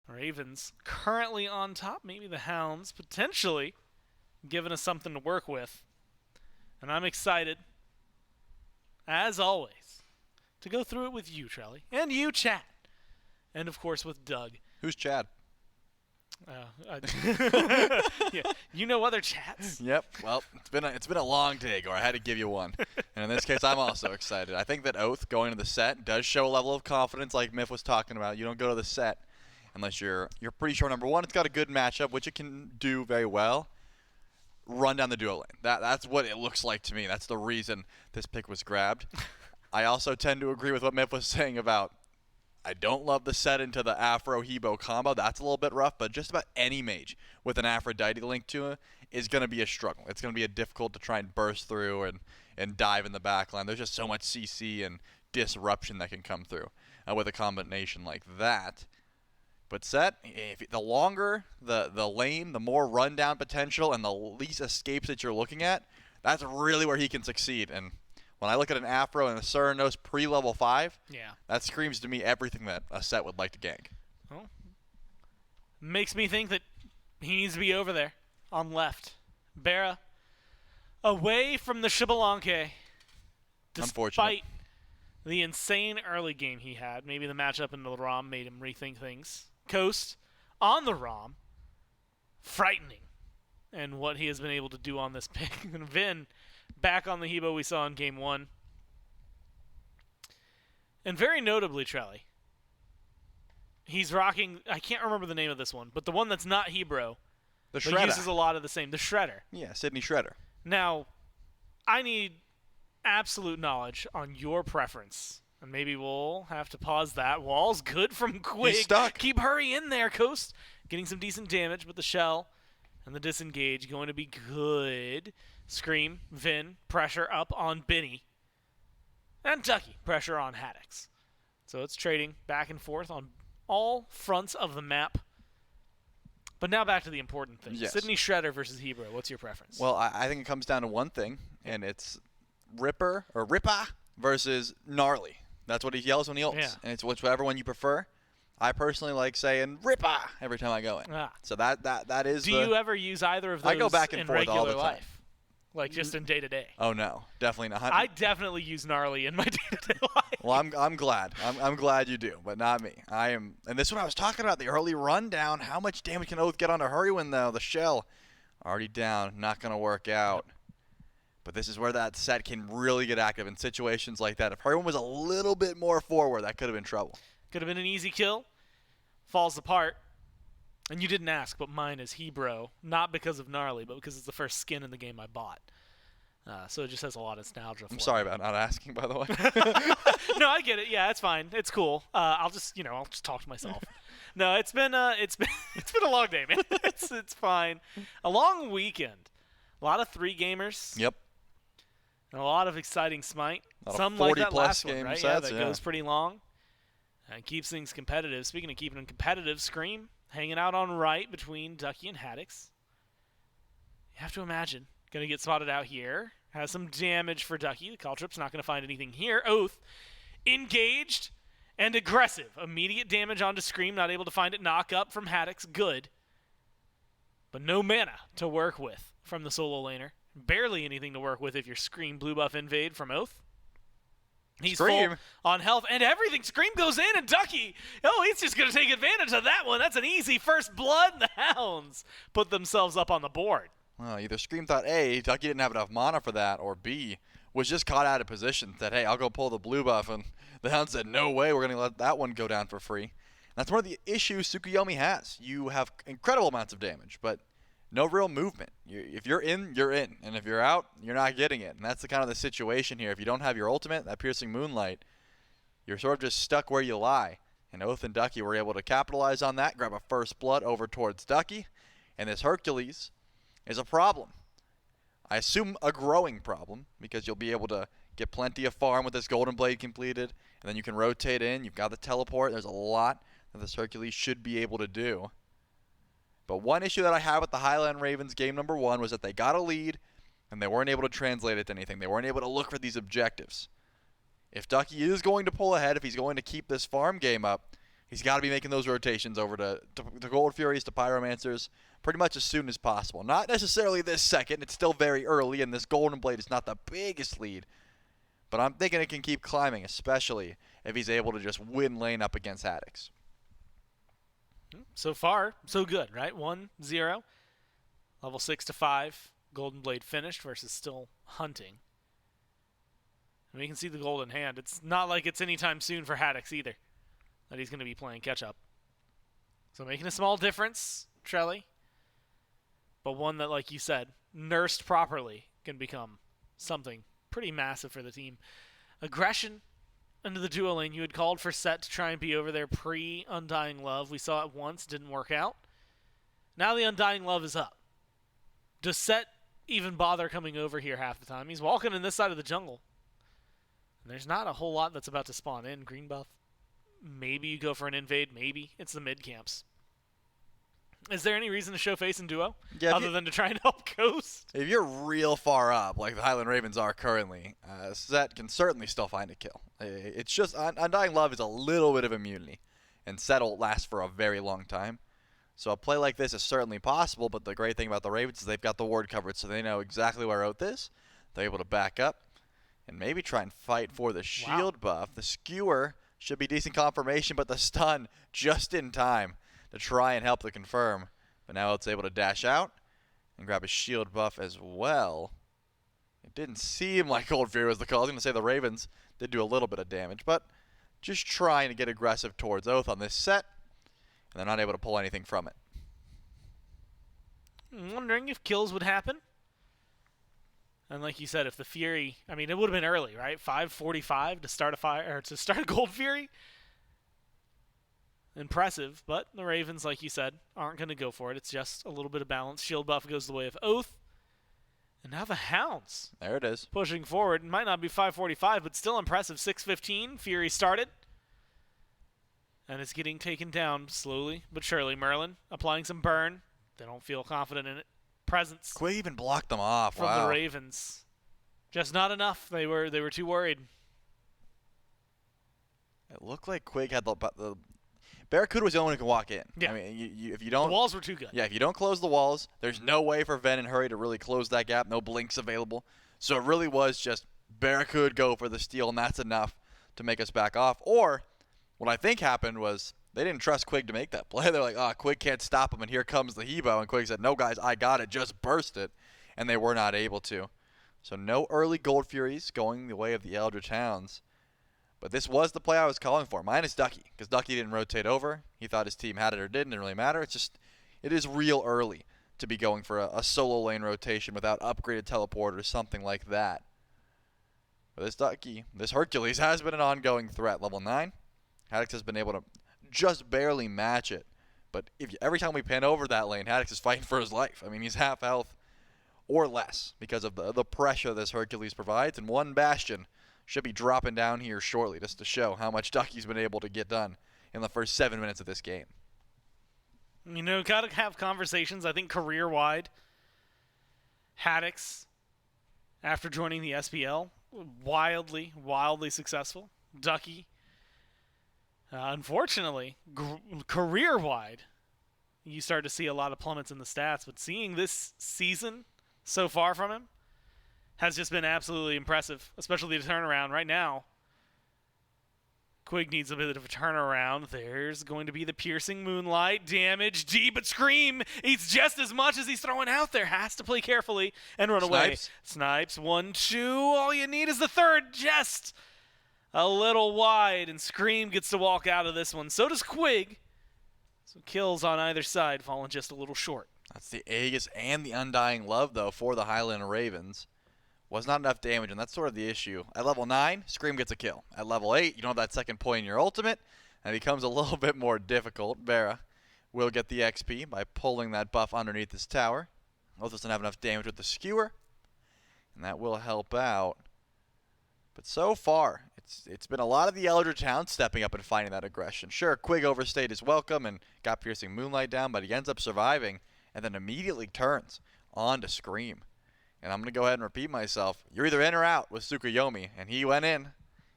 Ravens currently on top. Maybe the Hounds potentially giving us something to work with. And I'm excited, as always, to go through it with you, Trelly. And you, chat. And, of course, with Doug. Who's Chad? Yeah, you know other chats. Yep. Well, it's been a long day, Gore. I had to give you one. And in this case, I'm also excited. I think that Oath going to the set does show a level of confidence, like Myth was talking about. You don't go to the set unless you're pretty sure. Number one, it's got a good matchup, which it can do very well. Run down the duo lane. That's what it looks like to me. That's the reason this pick was grabbed. I also tend to agree with what Myth was saying about. I don't love the set into the Afro-Hebo combo. That's a little bit rough, but just about any mage with an Aphrodite link to it is going to be a struggle. It's going to be difficult to try and burst through and dive in the backline. There's just so much CC and disruption that can come through with a combination like that. But set, the longer the lane, the more rundown potential and the least escapes that you're looking at, that's really where he can succeed. And when I look at an Afro and a Ceranos pre-level 5, that screams to me everything that a set would like to gank. Well, makes me think that he needs to be over there on left. Barra, away from the Xbalanque. Despite the insane early game he had, maybe the matchup in the ROM made him rethink things. Coast on the ROM, frightening, and what he has been able to do on this pick. And Vin, back on the Hebo we saw in Game 1. And very notably, Trelly, he's rocking, I can't remember the name of this one, but the one that's not Hebro, the but uses a lot of the same, the Shredder. Yeah, Sydney Shredder. Now, I need absolute knowledge on your preference. And maybe we'll have to pause that. Wall's good from Quig. He's stuck. Keep hurry in there, Coast. Getting some decent damage, but the shell and the disengage going to be good. Scream, Vin, pressure up on Benny. And Ducky, pressure on Haddix. So it's trading back and forth on all fronts of the map. But now back to the important thing. Yes. Sydney Shredder versus Hebro. What's your preference? Well, I think it comes down to one thing, and it's Ripper versus Gnarly. That's what he yells when he ults. Yeah. And it's whichever one you prefer. I personally like saying Ripper every time I go in. So that is Do you ever use either of those I go back and in forth regular all the time. life? Like just in day-to-day? Oh, no. Definitely not. I definitely use Gnarly in my day-to-day life. Well, I'm glad. I'm glad you do, but not me. And this is what I was talking about, the early rundown. How much damage can Oath get onto Hurrywin, though? The shell already down. Not going to work out. But this is where that set can really get active in situations like that. If Hurrywin was a little bit more forward, that could have been trouble. Could have been an easy kill. Falls apart. And you didn't ask, but mine is Hebro. Not because of Gnarly, but because it's the first skin in the game I bought. So it just has a lot of nostalgia for I'm sorry about not asking, by the way. No, I get it. Yeah, it's fine. It's cool. I'll just talk to myself. No, it's been a long day, man. It's fine. A long weekend. A lot of 3 gamers. Yep. And a lot of exciting Smite. Some like that last game one, right? sets, That goes pretty long. And keeps things competitive. Speaking of keeping them competitive, Scream hanging out on right between Ducky and Haddix. You have to imagine. Going to get spotted out here. Has some damage for Ducky. The Caltrip's not going to find anything here. Oath engaged and aggressive. Immediate damage onto Scream. Not able to find it. Knock up from Haddix. Good. But no mana to work with from the solo laner. Barely anything to work with if you're Scream blue buff invade from Oath. He's full on health and everything. Scream goes in and Ducky, he's just going to take advantage of that one. That's an easy first blood. The Hounds put themselves up on the board. Well, either Scream thought A, Ducky didn't have enough mana for that, or B, was just caught out of position. Said, hey, I'll go pull the blue buff. And the Hounds said, no way, we're going to let that one go down for free. And that's one of the issues Tsukuyomi has. You have incredible amounts of damage, but no real movement. If you're in, you're in. And if you're out, you're not getting it. And that's the kind of the situation here. If you don't have your ultimate, that Piercing Moonlight, you're sort of just stuck where you lie. And Oath and Ducky were able to capitalize on that, grab a first blood over towards Ducky. And this Hercules is a problem. I assume a growing problem, because you'll be able to get plenty of farm with this Golden Blade completed, and then you can rotate in. You've got the teleport. There's a lot that this Hercules should be able to do. But one issue that I have with the Highland Ravens game number 1 was that they got a lead, and they weren't able to translate it to anything. They weren't able to look for these objectives. If Ducky is going to pull ahead, if he's going to keep this farm game up, he's got to be making those rotations over to Gold Furies, to Pyromancers, pretty much as soon as possible. Not necessarily this second. It's still very early, and this Golden Blade is not the biggest lead. But I'm thinking it can keep climbing, especially if he's able to just win lane up against Haddix. So far, so good, right? 1-0. Level 6 to 5. Golden Blade finished versus still hunting. And we can see the golden hand. It's not like it's anytime soon for Haddix either, that he's going to be playing catch-up. So making a small difference, Trelly. But one that, like you said, nursed properly can become something pretty massive for the team. Aggression into the duo lane. You had called for Set to try and be over there pre-Undying Love. We saw it once, didn't work out. Now the Undying Love is up. Does Set even bother coming over here half the time? He's walking in this side of the jungle. And there's not a whole lot that's about to spawn in. Green buff. Maybe you go for an invade. Maybe. It's the mid camps. Is there any reason to show face in duo other than to try and help Ghost? If you're real far up, like the Highland Ravens are currently, Set can certainly still find a kill. It's just Undying Love is a little bit of immunity, and Set will last for a very long time. So a play like this is certainly possible, but the great thing about the Ravens is they've got the ward covered, so they know exactly where Oath is. They're able to back up and maybe try and fight for the shield buff. The skewer should be decent confirmation, but the stun just in time to try and help the confirm. But now it's able to dash out and grab a shield buff as well. It didn't seem like Cold Fury was the call. I was going to say the Ravens did do a little bit of damage, but just trying to get aggressive towards Oath on this set, and they're not able to pull anything from it. I'm wondering if kills would happen. And like you said, if the Fury, I mean, it would have been early, right? 5:45 to start a fire or to start a Gold Fury. Impressive, but the Ravens, like you said, aren't going to go for it. It's just a little bit of balance. Shield buff goes the way of Oath. And now the Hounds. There it is. Pushing forward. It might not be 5:45, but still impressive. 6:15. Fury started. And it's getting taken down slowly but surely. Merlin applying some burn. They don't feel confident in it. Presence. Quig even blocked them off. From the Ravens. Just not enough. They were too worried. It looked like Quig had the Barracuda was the only one who could walk in. Yeah. I mean, if you don't... The walls were too good. Yeah, if you don't close the walls, there's no way for Ven and Hurry to really close that gap. No blinks available. So it really was just Barracuda go for the steal, and that's enough to make us back off. Or what I think happened was they didn't trust Quig to make that play. They're like, Quig can't stop him, and here comes the Hebo. And Quig said, no, guys, I got it. Just burst it. And they were not able to. So no early Gold Furies going the way of the Eldritch Hounds. But this was the play I was calling for, minus Ducky, because Ducky didn't rotate over. He thought his team had it or didn't. It didn't really matter. It is real early to be going for a solo lane rotation without upgraded teleport or something like that. But this Ducky, this Hercules has been an ongoing threat. Level 9, Haddix has been able to just barely match it. But every time we pan over that lane, Haddix is fighting for his life. I mean, he's half health or less because of the pressure this Hercules provides. And one Bastion should be dropping down here shortly just to show how much Ducky's been able to get done in the first 7 minutes of this game. You know, gotta have conversations. I think career-wide, Haddix, after joining the SPL, wildly successful. Ducky, unfortunately, career-wide, you start to see a lot of plummets in the stats. But seeing this season so far from him has just been absolutely impressive, especially the turnaround right now. Quig needs a bit of a turnaround. There's going to be the piercing moonlight damage. D, but Scream eats just as much as he's throwing out there. Has to play carefully and run away. Snipes, 1-2. All you need is the third. Just a little wide, and Scream gets to walk out of this one. So does Quig. So kills on either side, falling just a little short. That's the Aegis and the Undying Love, though, for the Highland Ravens. Was not enough damage, and that's sort of the issue. At level 9, Scream gets a kill. At level 8, you don't have that second point in your ultimate, and it becomes a little bit more difficult. Barra will get the XP by pulling that buff underneath his tower. Oath doesn't have enough damage with the skewer, and that will help out. But so far, it's been a lot of the Eldritch Hounds stepping up and fighting that aggression. Sure, Quig overstayed his welcome and got Piercing Moonlight down, but he ends up surviving and then immediately turns on to Scream. And I'm going to go ahead and repeat myself. You're either in or out with Tsukuyomi, and he went in.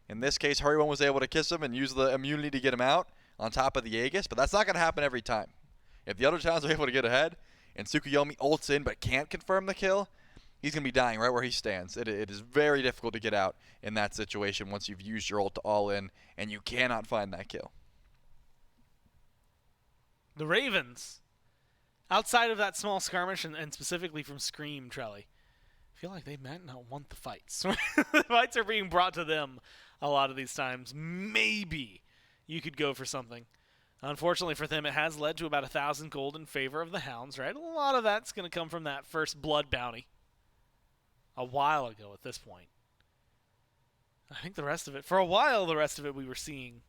In this case, Hurry One was able to kiss him and use the immunity to get him out on top of the Aegis, but that's not going to happen every time. If the other towns are able to get ahead and Tsukuyomi ults in but can't confirm the kill, he's going to be dying right where he stands. It is very difficult to get out in that situation once you've used your ult to all in, and you cannot find that kill. The Ravens, outside of that small skirmish and specifically from Scream, Trelly, I feel like they might not want the fights. The fights are being brought to them a lot of these times. Maybe you could go for something. Unfortunately for them, it has led to about 1,000 gold in favor of the Hounds, right? A lot of that's going to come from that first blood bounty a while ago at this point. I think the rest of it, for a while, the rest of it we were seeing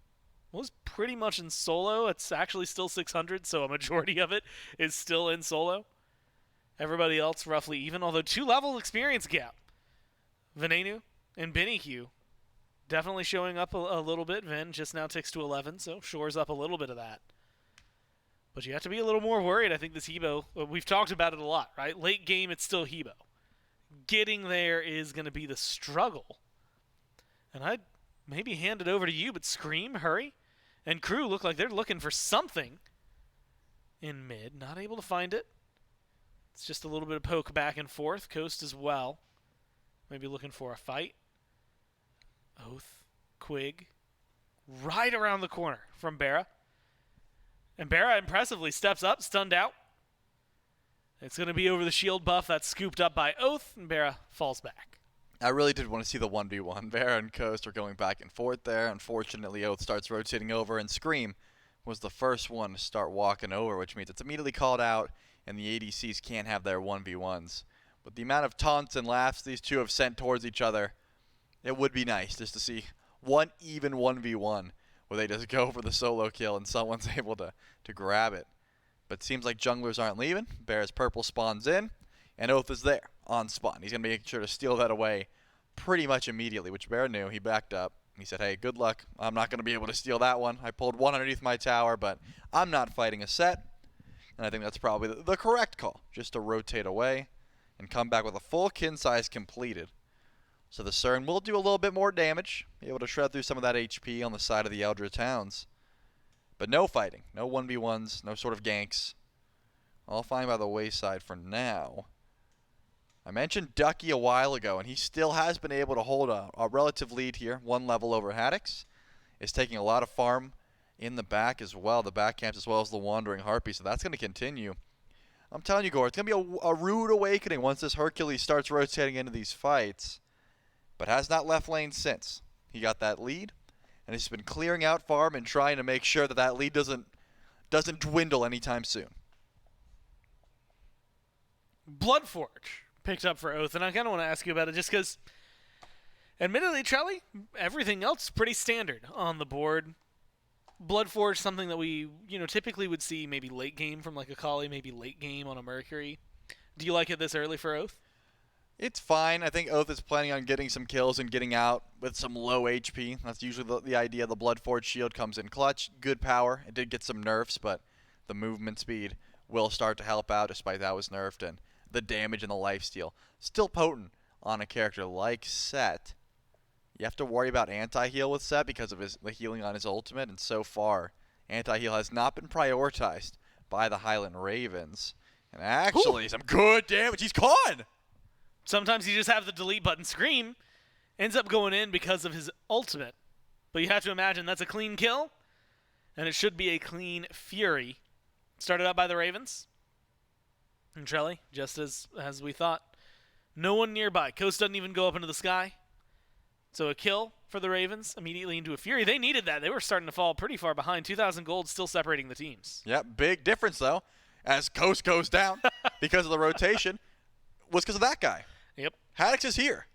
was pretty much in solo. It's actually still 600, so a majority of it is still in solo. Everybody else roughly even, although 2-level experience gap. Venenu and Benny definitely showing up a little bit. Ven just now ticks to 11, so shores up a little bit of that. But you have to be a little more worried. I think this Hebo, we've talked about it a lot, right? Late game, it's still Hebo. Getting there is going to be the struggle. And I'd maybe hand it over to you, but Scream, hurry. And crew look like they're looking for something in mid. Not able to find it. It's just a little bit of poke back and forth. Coast as well. Maybe looking for a fight. Oath, Quig, right around the corner from Barra. And Barra impressively steps up, stunned out. It's going to be over the shield buff that's scooped up by Oath, and Barra falls back. I really did want to see the 1v1. Barra and Coast are going back and forth there. Unfortunately, Oath starts rotating over, and Scream was the first one to start walking over, which means it's immediately called out, and the ADCs can't have their 1v1s. But the amount of taunts and laughs these two have sent towards each other, it would be nice just to see one even 1v1 where they just go for the solo kill and someone's able to grab it. But it seems like junglers aren't leaving. Bear's purple spawns in, and Oath is there on spawn. He's going to make sure to steal that away pretty much immediately, which Bear knew. He backed up. He said, hey, good luck. I'm not going to be able to steal that one. I pulled one underneath my tower, but I'm not fighting a set. And I think that's probably the correct call, just to rotate away and come back with a full kin size completed. So the CERN will do a little bit more damage, be able to shred through some of that HP on the side of the Eldritch Hounds. But no fighting, no 1v1s, no sort of ganks. All fine by the wayside for now. I mentioned Ducky a while ago, and he still has been able to hold a relative lead here, 1 level over Haddix. Is taking a lot of farm in the back as well, the back camps as well as the Wandering Harpy, so that's going to continue. I'm telling you, Gore, it's going to be a rude awakening once this Hercules starts rotating into these fights. But has not left lane since. He got that lead, and he's been clearing out farm and trying to make sure that that lead doesn't dwindle anytime soon. Bloodforge picked up for Oath, and I kind of want to ask you about it just because, admittedly, Trelly, everything else is pretty standard on the board. Bloodforge, something that we typically would see maybe late game from like a Kali, maybe late game on a Mercury. Do you like it this early for Oath? It's fine. I think Oath is planning on getting some kills and getting out with some low HP. That's usually the idea. The Bloodforge shield comes in clutch. Good power. It did get some nerfs, but the movement speed will start to help out despite that was nerfed. And the damage and the lifesteal still potent on a character like Set. You have to worry about anti-heal with Set because of the healing on his ultimate. And so far, anti-heal has not been prioritized by the Highland Ravens. And actually, some good damage. He's gone! Sometimes you just have the delete button. Scream ends up going in because of his ultimate. But you have to imagine that's a clean kill, and it should be a clean Fury. Started out by the Ravens. And Trelly, just as we thought. No one nearby. Coast doesn't even go up into the sky. So a kill for the Ravens, immediately into a Fury. They needed that. They were starting to fall pretty far behind. 2,000 gold still separating the teams. Yep, big difference, though, as Coast goes down because of the rotation. Was because of that guy. Yep. Haddix is here.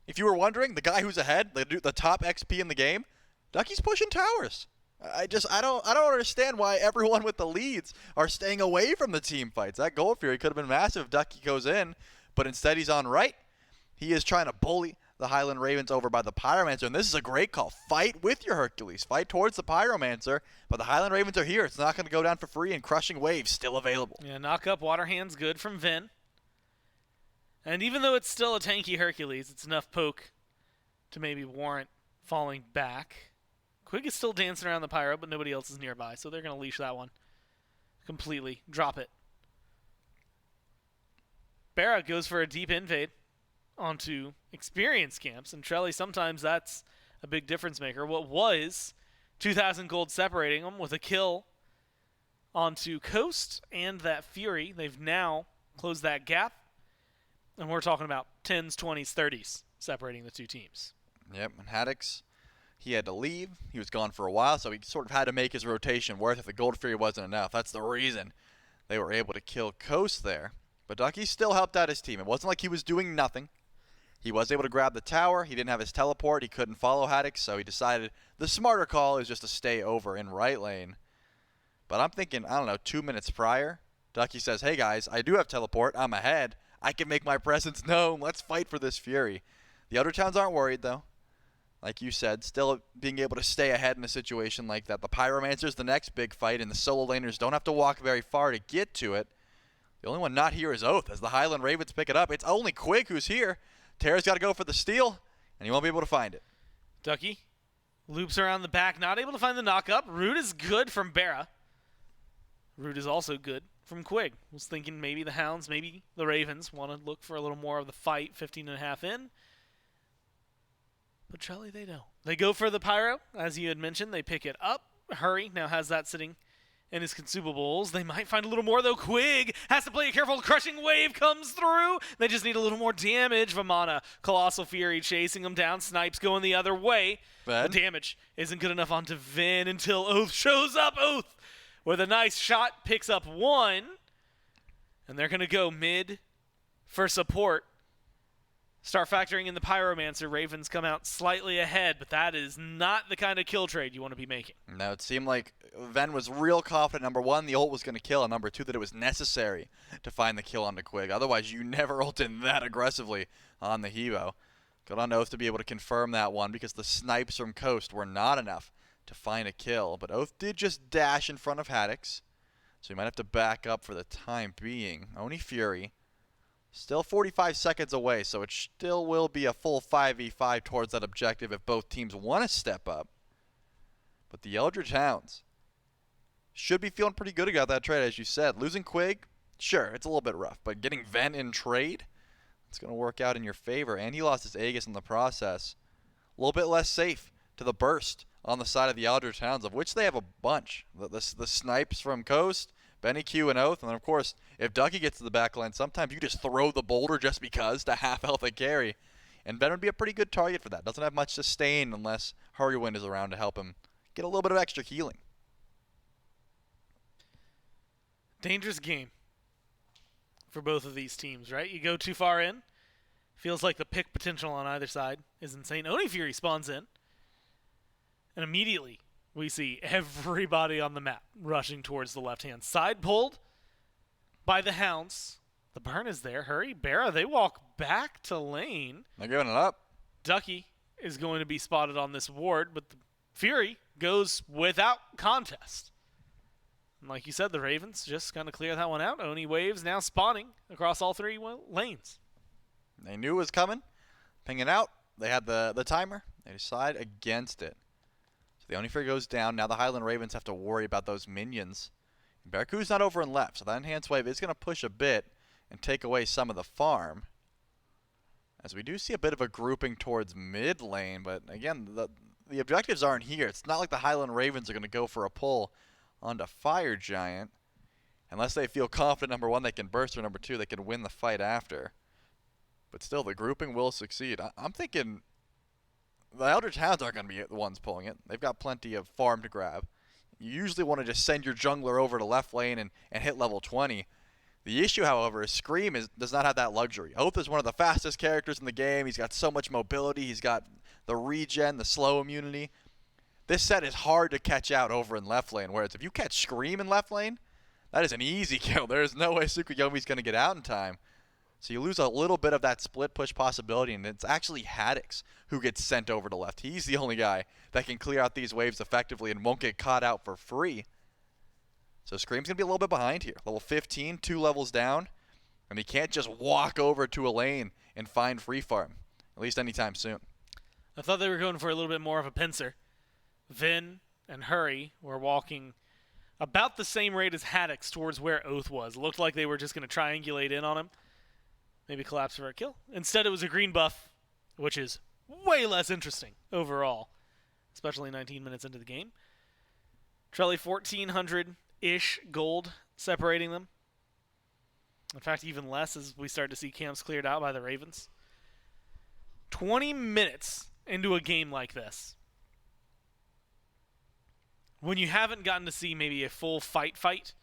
If you were wondering, the guy who's ahead, the top XP in the game, Ducky's pushing towers. I don't understand why everyone with the leads are staying away from the team fights. That Gold Fury could have been massive if Ducky goes in, but instead he's on right. He is trying to bully the Highland Ravens over by the Pyromancer, and this is a great call. Fight with your Hercules. Fight towards the Pyromancer, but the Highland Ravens are here. It's not going to go down for free, and Crushing Waves still available. Yeah, knock up Water Hands good from Vin. And even though it's still a tanky Hercules, it's enough poke to maybe warrant falling back. Quig is still dancing around the Pyro, but nobody else is nearby, so they're going to leash that one completely. Drop it. Barra goes for a deep invade onto experience camps, and Trelly, sometimes that's a big difference maker. What was 2,000 gold separating them with a kill onto Coast and that Fury. They've now closed that gap, and we're talking about 10s, 20s, 30s separating the two teams. Yep, and Haddix, he had to leave. He was gone for a while, so he sort of had to make his rotation worth if the Gold Fury wasn't enough. That's the reason they were able to kill Coast there. But Ducky still helped out his team. It wasn't like he was doing nothing. He was able to grab the tower. He didn't have his teleport. He couldn't follow Haddix, so he decided the smarter call is just to stay over in right lane. But I'm thinking, I don't know, 2 minutes prior, Ducky says, hey guys, I do have teleport. I'm ahead. I can make my presence known. Let's fight for this Fury. The other towns aren't worried, though. Like you said, still being able to stay ahead in a situation like that. The Pyromancer's the next big fight, and the solo laners don't have to walk very far to get to it. The only one not here is Oath. As the Highland Ravens pick it up, it's only Quig who's here. Terra's got to go for the steal, and he won't be able to find it. Ducky loops around the back, not able to find the knock-up. Root is good from Barra. Root is also good from Quig. Was thinking maybe the Hounds, maybe the Ravens want to look for a little more of the fight, 15.5 in. But Trelly, they don't. They go for the Pyro, as you had mentioned. They pick it up. Hurry now has that sitting in his consumables. They might find a little more, though. Quig has to play it careful. Crushing Wave comes through. They just need a little more damage. Vamana, Colossal Fury chasing them down. Snipes going the other way. The damage isn't good enough onto Vin until Oath shows up. Oath with a nice shot picks up one. And they're going to go mid for support. Start factoring in the Pyromancer. Ravens come out slightly ahead, but that is not the kind of kill trade you want to be making. No, it seemed like Ven was real confident, number one, the ult was going to kill, and number two, that it was necessary to find the kill on the Quig. Otherwise, you never ult in that aggressively on the Hebo. Good on Oath to be able to confirm that one, because the snipes from Coast were not enough to find a kill. But Oath did just dash in front of Haddix, so he might have to back up for the time being. Oni Fury still 45 seconds away, so it still will be a full 5v5 towards that objective if both teams want to step up. But the Eldritch Hounds should be feeling pretty good about that trade, as you said. Losing Quig, sure, it's a little bit rough, but getting Ven in trade, it's going to work out in your favor. And he lost his Aegis in the process. A little bit less safe to the burst on the side of the Eldritch Hounds, of which they have a bunch. The snipes from Coast, Benny Q, and Oath, and then of course, if Ducky gets to the backline, sometimes you just throw the boulder just because to half health and carry. And Ben would be a pretty good target for that. Doesn't have much sustain unless Hurrywind is around to help him get a little bit of extra healing. Dangerous game for both of these teams, right? You go too far in, feels like the pick potential on either side is insane. Oni Fury spawns in, and immediately we see everybody on the map rushing towards the left-hand side, pulled by the Hounds. The burn is there. Hurry, Barra, they walk back to lane. They're giving it up. Ducky is going to be spotted on this ward, but the Fury goes without contest. And like you said, the Ravens just going to clear that one out. Oni Waves now spawning across all three lanes. They knew it was coming. Pinging out. They had the timer. They decide against it. The Oni Fury goes down. Now the Highland Ravens have to worry about those minions. And Barracuda's not over and left, so that enhanced wave is going to push a bit and take away some of the farm. As we do see a bit of a grouping towards mid lane, but again, the objectives aren't here. It's not like the Highland Ravens are going to go for a pull onto Fire Giant. Unless they feel confident, number one, they can burst, or number two, they can win the fight after. But still, the grouping will succeed. I'm thinking the Eldritch Hounds aren't going to be the ones pulling it. They've got plenty of farm to grab. You usually want to just send your jungler over to left lane and hit level 20. The issue, however, is Scream does not have that luxury. Oath is one of the fastest characters in the game. He's got so much mobility. He's got the regen, the slow immunity. This set is hard to catch out over in left lane, whereas if you catch Scream in left lane, that is an easy kill. There is no way Tsukuyomi's going to get out in time. So you lose a little bit of that split push possibility, and it's actually Haddix who gets sent over to left. He's the only guy that can clear out these waves effectively and won't get caught out for free. So Scream's going to be a little bit behind here. Level 15, 2 levels down, and he can't just walk over to a lane and find free farm, at least anytime soon. I thought they were going for a little bit more of a pincer. Vin and Hurry were walking about the same rate as Haddix towards where Oath was. It looked like they were just going to triangulate in on him. Maybe collapse for a kill. Instead, it was a green buff, which is way less interesting overall, especially 19 minutes into the game. Trelly 1,400 ish gold separating them. In fact, even less as we start to see camps cleared out by the Ravens. 20 minutes into a game like this, when you haven't gotten to see maybe a full fight,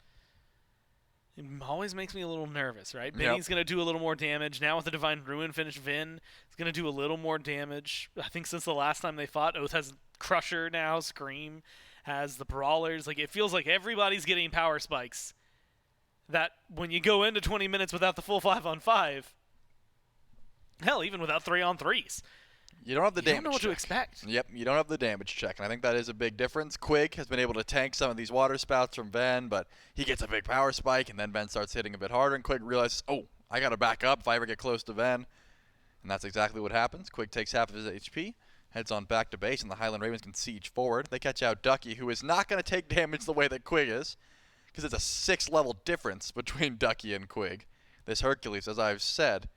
it always makes me a little nervous, right? Benny's going to do a little more damage. Now with the Divine Ruin finish, Vin is going to do a little more damage. I think since the last time they fought, Oath has Crusher now, Scream has the Brawlers. Like, it feels like everybody's getting power spikes that when you go into 20 minutes without the full 5-on-5, hell, even without 3-on-3s, you don't have the damage you don't know what to expect. Yep, you don't have the damage check, and I think that is a big difference. Quig has been able to tank some of these water spouts from Ven, but he gets a big power spike, and then Ven starts hitting a bit harder, and Quig realizes, oh, I got to back up if I ever get close to Ven. And that's exactly what happens. Quig takes half of his HP, heads on back to base, and the Highland Ravens can siege forward. They catch out Ducky, who is not going to take damage the way that Quig is, because it's a 6-level difference between Ducky and Quig. This Hercules, as I've said,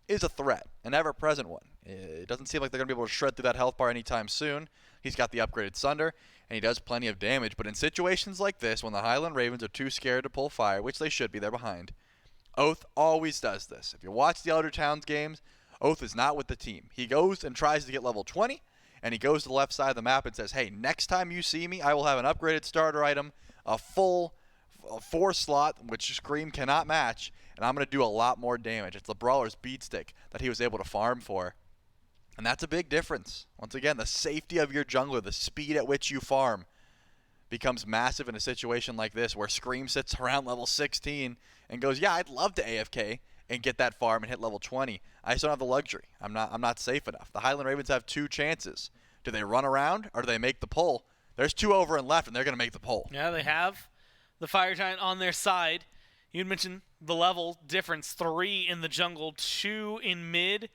is a threat, an ever-present one. It doesn't seem like they're going to be able to shred through that health bar anytime soon. He's got the upgraded Sunder, and he does plenty of damage. But in situations like this, when the Highland Ravens are too scared to pull fire, which they should be, they're behind, Oath always does this. If you watch the other Towns games, Oath is not with the team. He goes and tries to get level 20, and he goes to the left side of the map and says, hey, next time you see me, I will have an upgraded starter item, a full 4-slot, which Scream cannot match, and I'm going to do a lot more damage. It's the Brawler's Beatstick that he was able to farm for. And that's a big difference. Once again, the safety of your jungler, the speed at which you farm, becomes massive in a situation like this where Scream sits around level 16 and goes, yeah, I'd love to AFK and get that farm and hit level 20. I just don't have the luxury. I'm not safe enough. The Highland Ravens have 2 chances. Do they run around or do they make the pull? There's 2 over and left, and they're going to make the pull. Yeah, they have the Fire Giant on their side. You mentioned the level difference, 3 in the jungle, 2 in mid,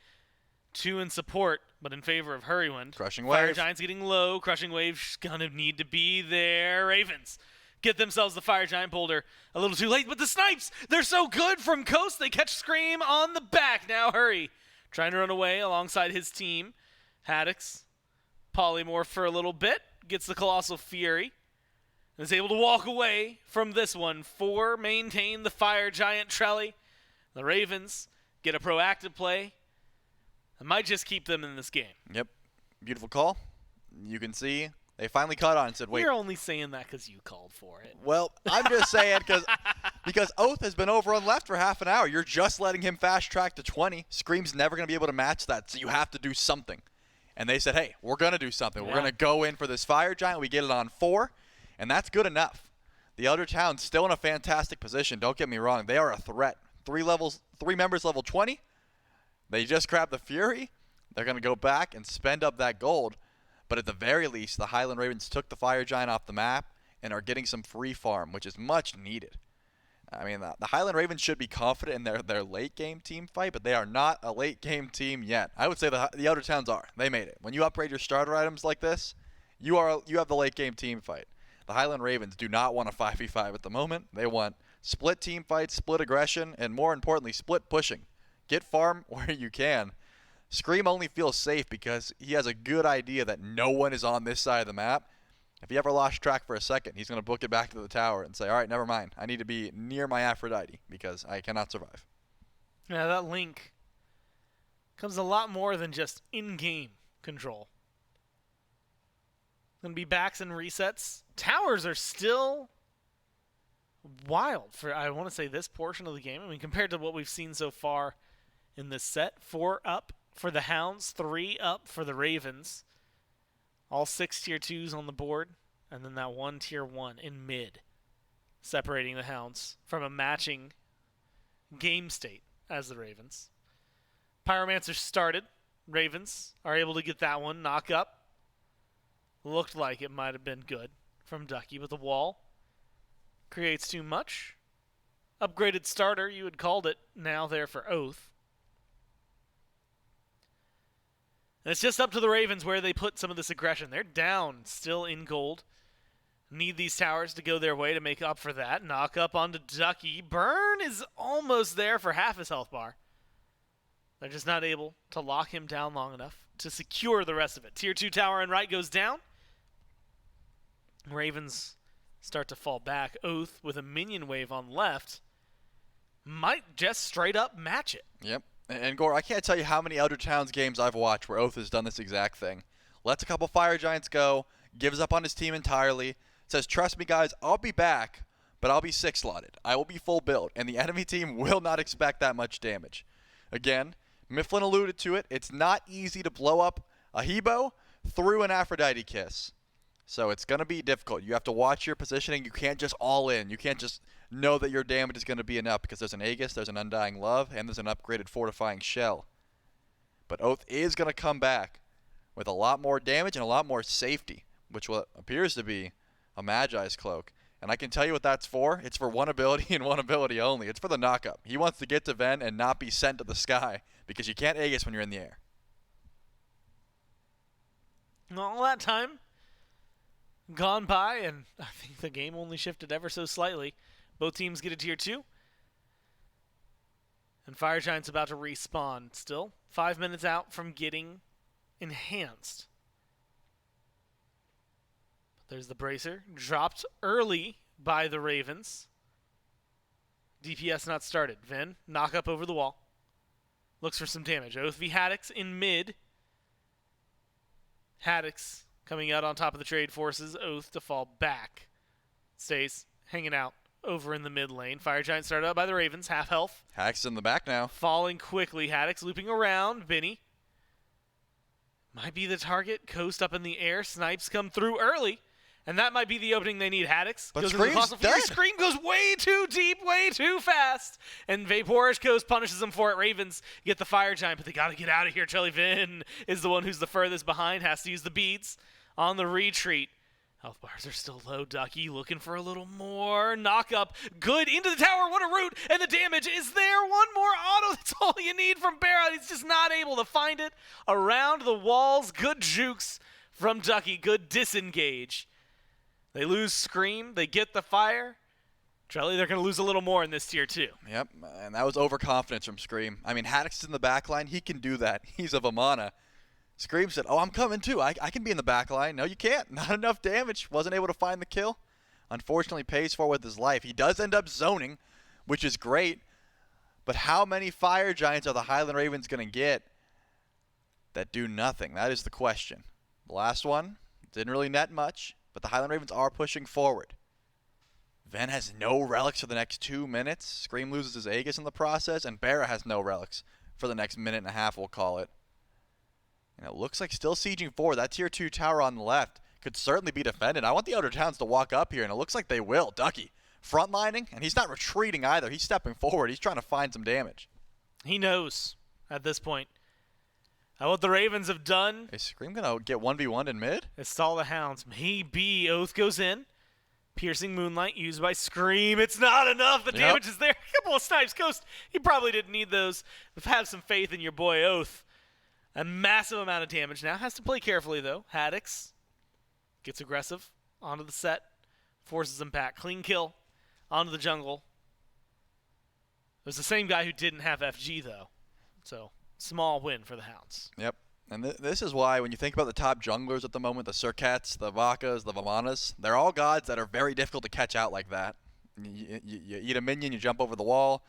2 in support, but in favor of Hurrywind. Crushing Wave. Fire Giant's getting low. Crushing Wave's going to need to be there. Ravens get themselves the Fire Giant boulder a little too late, but the snipes, they're so good from Coast. They catch Scream on the back. Now Hurry trying to run away alongside his team. Haddix, polymorph for a little bit, gets the Colossal Fury, and is able to walk away from this one. 4 maintain the Fire Giant Trelly. The Ravens get a proactive play. I might just keep them in this game. Yep. Beautiful call. You can see they finally caught on and said, wait. You're only saying that because you called for it. Well, I'm just saying because Oath has been over on left for half an hour. You're just letting him fast track to 20. Scream's never going to be able to match that, so you have to do something. And they said, hey, we're going to do something. Yeah. We're going to go in for this Fire Giant. We get it on 4, and that's good enough. The other town's still in a fantastic position. Don't get me wrong. They are a threat. 3 members level 20. They just grabbed the Fury. They're going to go back and spend up that gold. But at the very least, the Highland Ravens took the Fire Giant off the map and are getting some free farm, which is much needed. I mean, the Highland Ravens should be confident in their late-game team fight, but they are not a late-game team yet. I would say the other towns are. They made it. When you upgrade your starter items like this, you have the late-game team fight. The Highland Ravens do not want a 5v5 at the moment. They want split team fights, split aggression, and more importantly, split pushing. Get farm where you can. Scream only feels safe because he has a good idea that no one is on this side of the map. If he ever lost track for a second, he's going to book it back to the tower and say, all right, never mind. I need to be near my Aphrodite because I cannot survive. Yeah, that link comes a lot more than just in-game control. Going to be backs and resets. Towers are still wild for, I want to say, this portion of the game. I mean, compared to what we've seen so far in this set. 4 up for the Hounds, 3 up for the Ravens. All 6 tier 2s on the board, and then that 1 tier 1 in mid, separating the Hounds from a matching game state as the Ravens. Pyromancer started. Ravens are able to get that one, knock up. Looked like it might have been good from Ducky, but the wall creates too much. Upgraded starter, you had called it, now there for Oath. And it's just up to the Ravens where they put some of this aggression. They're down, still in gold. Need these towers to go their way to make up for that. Knock up onto Ducky. Burn is almost there for half his health bar. They're just not able to lock him down long enough to secure the rest of it. Tier 2 tower on right goes down. Ravens start to fall back. Oath with a minion wave on left might just straight up match it. Yep. And Gore, I can't tell you how many Elder Towns games I've watched where Oath has done this exact thing. Lets a couple Fire Giants go, gives up on his team entirely, says, trust me guys, I'll be back, but I'll be 6-slotted. I will be full build, and the enemy team will not expect that much damage. Again, Mifflin alluded to it. It's not easy to blow up a Hebo through an Aphrodite kiss. So it's going to be difficult. You have to watch your positioning. You can't just all in. You can't just know that your damage is going to be enough because there's an Aegis, there's an Undying Love, and there's an upgraded Fortifying Shell. But Oath is going to come back with a lot more damage and a lot more safety, which what appears to be a Magi's Cloak. And I can tell you what that's for. It's for one ability and one ability only. It's for the knockup. He wants to get to Ven and not be sent to the sky because you can't Aegis when you're in the air. All that time gone by, and I think the game only shifted ever so slightly. Both teams get a tier 2. And Fire Giant's about to respawn. Still 5 minutes out from getting enhanced. But there's the Bracer. Dropped early by the Ravens. DPS not started. Ven, knock up over the wall. Looks for some damage. Oath v Haddix in mid. Haddix coming out on top of the trade, forces Oath to fall back. Stays hanging out over in the mid lane. Fire Giant started out by the Ravens, half health. Haddix in the back now. Falling quickly. Haddix looping around. Benny might be the target. Coast up in the air. Snipes come through early. And that might be the opening they need. Haddix but goes into the Scream's Colossal Fury. dead. Scream goes way too deep, way too fast. And Vaporish Coast punishes them for it. Ravens get the Fire Giant, but they got to get out of here. Charlie Vin is the one who's the furthest behind. Has to use the beads on the retreat. Health bars are still low. Ducky looking for a little more. Knock up. Good into the tower. What a route. And the damage is there. One more auto. That's all you need from Barra. He's just not able to find it around the walls. Good jukes from Ducky. Good disengage. They lose Scream. They get the fire. Trelly, they're going to lose a little more in this tier 2. Yep, and that was overconfidence from Scream. I mean, Haddix is in the back line. He can do that. He's of Amana. Scream said, oh, I'm coming too. I can be in the back line. No, you can't. Not enough damage. Wasn't able to find the kill. Unfortunately, pays for it with his life. He does end up zoning, which is great. But how many Fire Giants are the Highland Ravens going to get that do nothing? That is the question. The last one didn't really net much, but the Highland Ravens are pushing forward. Ven has no relics for the next 2 minutes. Scream loses his Aegis in the process, and Barra has no relics for the next minute and a half, we'll call it. And it looks like still sieging forward. That tier 2 tower on the left could certainly be defended. I want the Elder Towns to walk up here, and it looks like they will. Ducky frontlining, and he's not retreating either. He's stepping forward. He's trying to find some damage. He knows at this point. What the Ravens have done. Is Scream going to get 1v1 in mid? Install the Hounds. Maybe. Oath goes in. Piercing Moonlight used by Scream. It's not enough. The damage is there. A couple of snipes. Coast, he probably didn't need those. But have some faith in your boy Oath. A massive amount of damage now. Has to play carefully, though. Haddix gets aggressive onto the set. Forces him back. Clean kill onto the jungle. It was the same guy who didn't have FG, though. So, small win for the Hounds. Yep. And this is why when you think about the top junglers at the moment, the Surkets, the Vakas, the Vamanas, they're all gods that are very difficult to catch out like that. You eat a minion, you jump over the wall.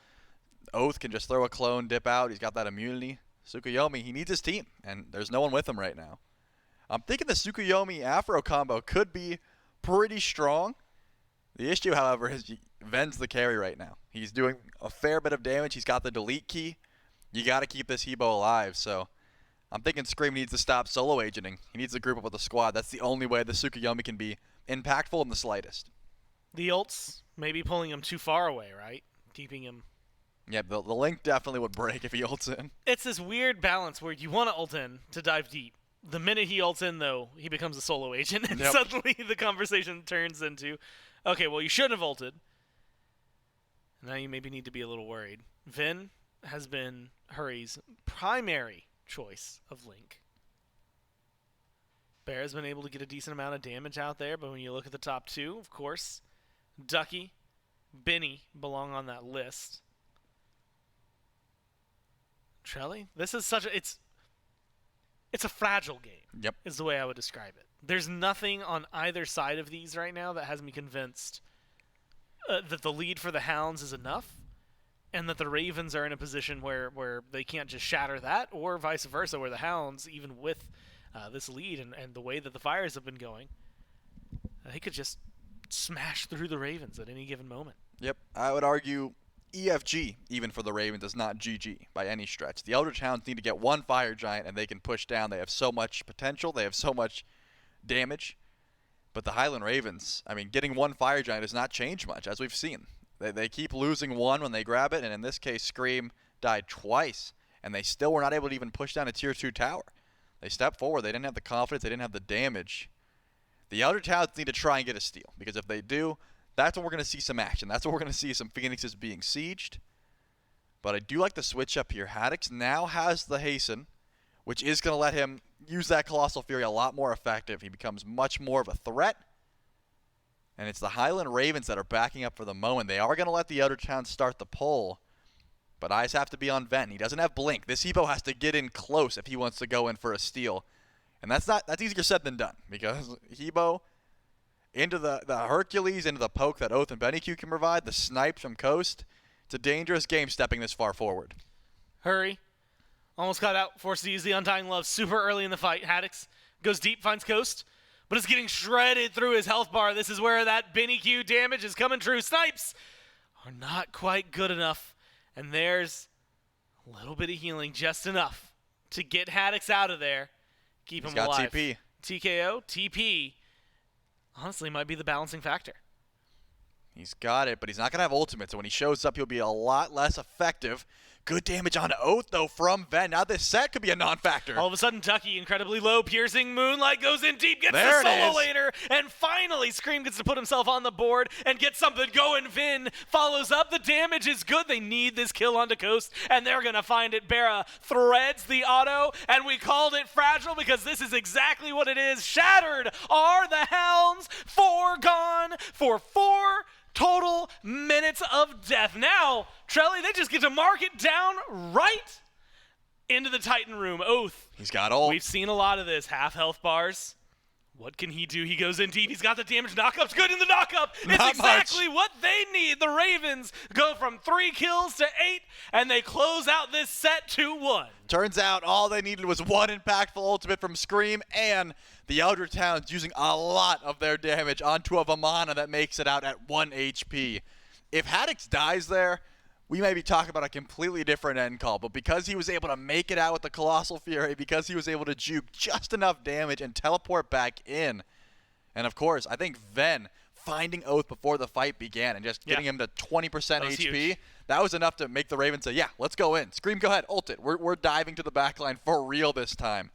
Oath can just throw a clone, dip out. He's got that immunity. Tsukuyomi, he needs his team, and there's no one with him right now. I'm thinking the Tsukuyomi-Afro combo could be pretty strong. The issue, however, is Ven's the carry right now. He's doing a fair bit of damage. He's got the delete key. You got to keep this Hebo alive, so I'm thinking Scream needs to stop solo agenting. He needs to group up with the squad. That's the only way the Tsukuyomi can be impactful in the slightest. The ults maybe pulling him too far away, right? Keeping him. Yeah, the link definitely would break if he ults in. It's this weird balance where you want to ult in to dive deep. The minute he ults in, though, he becomes a solo agent, and suddenly the conversation turns into, okay, well, you shouldn't have ulted. Now you maybe need to be a little worried. Vin has been Hurry's primary choice of link. Bear's been able to get a decent amount of damage out there, but when you look at the top two, of course, Ducky, Benny belong on that list. Trelly, this is such a it's it's a fragile game. Yep. Is the way I would describe it. There's nothing on either side of these right now that has me convinced that the lead for the Hounds is enough, and that the Ravens are in a position where they can't just shatter that, or vice versa, where the Hounds, even with this lead and the way that the Fires have been going, they could just smash through the Ravens at any given moment. Yep. I would argue EFG, even for the Ravens, is not GG by any stretch. The Eldritch Hounds need to get one Fire Giant, and they can push down. They have so much potential. They have so much damage. But the Highland Ravens, I mean, getting one Fire Giant does not change much, as we've seen. They keep losing one when they grab it, and in this case, Scream died twice, and they still were not able to even push down a Tier 2 tower. They stepped forward. They didn't have the confidence. They didn't have the damage. The Eldritch Hounds need to try and get a steal, because if they do, that's when we're going to see some action. That's when we're going to see some Phoenixes being sieged. But I do like the switch up here. Haddix now has the Hasten, which is going to let him use that Colossal Fury a lot more effective. He becomes much more of a threat. And it's the Highland Ravens that are backing up for the moment. They are going to let the Eldritch Hounds start the pull. But eyes have to be on Ven. He doesn't have Blink. This Evo has to get in close if he wants to go in for a steal. And that's easier said than done. Because Hebo into the Hercules, into the poke that Oath and Venenu can provide, the snipes from Coast. It's a dangerous game stepping this far forward. Hurry. Almost got out, forced to use the Undying Love super early in the fight. Haddix goes deep, finds Coast, but it's getting shredded through his health bar. This is where that Venenu damage is coming true. Snipes are not quite good enough, and there's a little bit of healing, just enough to get Haddix out of there, keep him alive. He's got TP. TKO, TP, honestly might be the balancing factor. He's got it, but he's not going to have ultimate, so when he shows up, he'll be a lot less effective. Good damage on Oath, though, from Ven. Now this set could be a non-factor. All of a sudden, Tucky, incredibly low, piercing Moonlight goes in deep, gets there the solo later, and finally Scream gets to put himself on the board and get something going. Vin follows up. The damage is good. They need this kill onto Coast, and they're going to find it. Barra threads the auto, and we called it fragile because this is exactly what it is. Shattered are the Hounds. 4 gone for 4 total minutes of death. Now, Trelly, they just get to mark it down right into the Titan room. Oath. He's got ult. We've seen a lot of this. Half health bars. What can he do? He goes in deep. He's got the damage. Knockup's good in the knockup. It's exactly what they need. The Ravens go from 3 kills to 8, and they close out this set 2-1. Turns out all they needed was one impactful ultimate from Scream, and the Eldritch Hounds using a lot of their damage onto a Vamana that makes it out at 1 HP. If Haddix dies there, we may be talking about a completely different end call, but because he was able to make it out with the Colossal Fury, because he was able to juke just enough damage and teleport back in, and of course, I think Ven finding Oath before the fight began and just getting him to 20% HP, huge. That was enough to make the Ravens say, yeah, let's go in. Scream, go ahead, ult it. We're diving to the backline for real this time.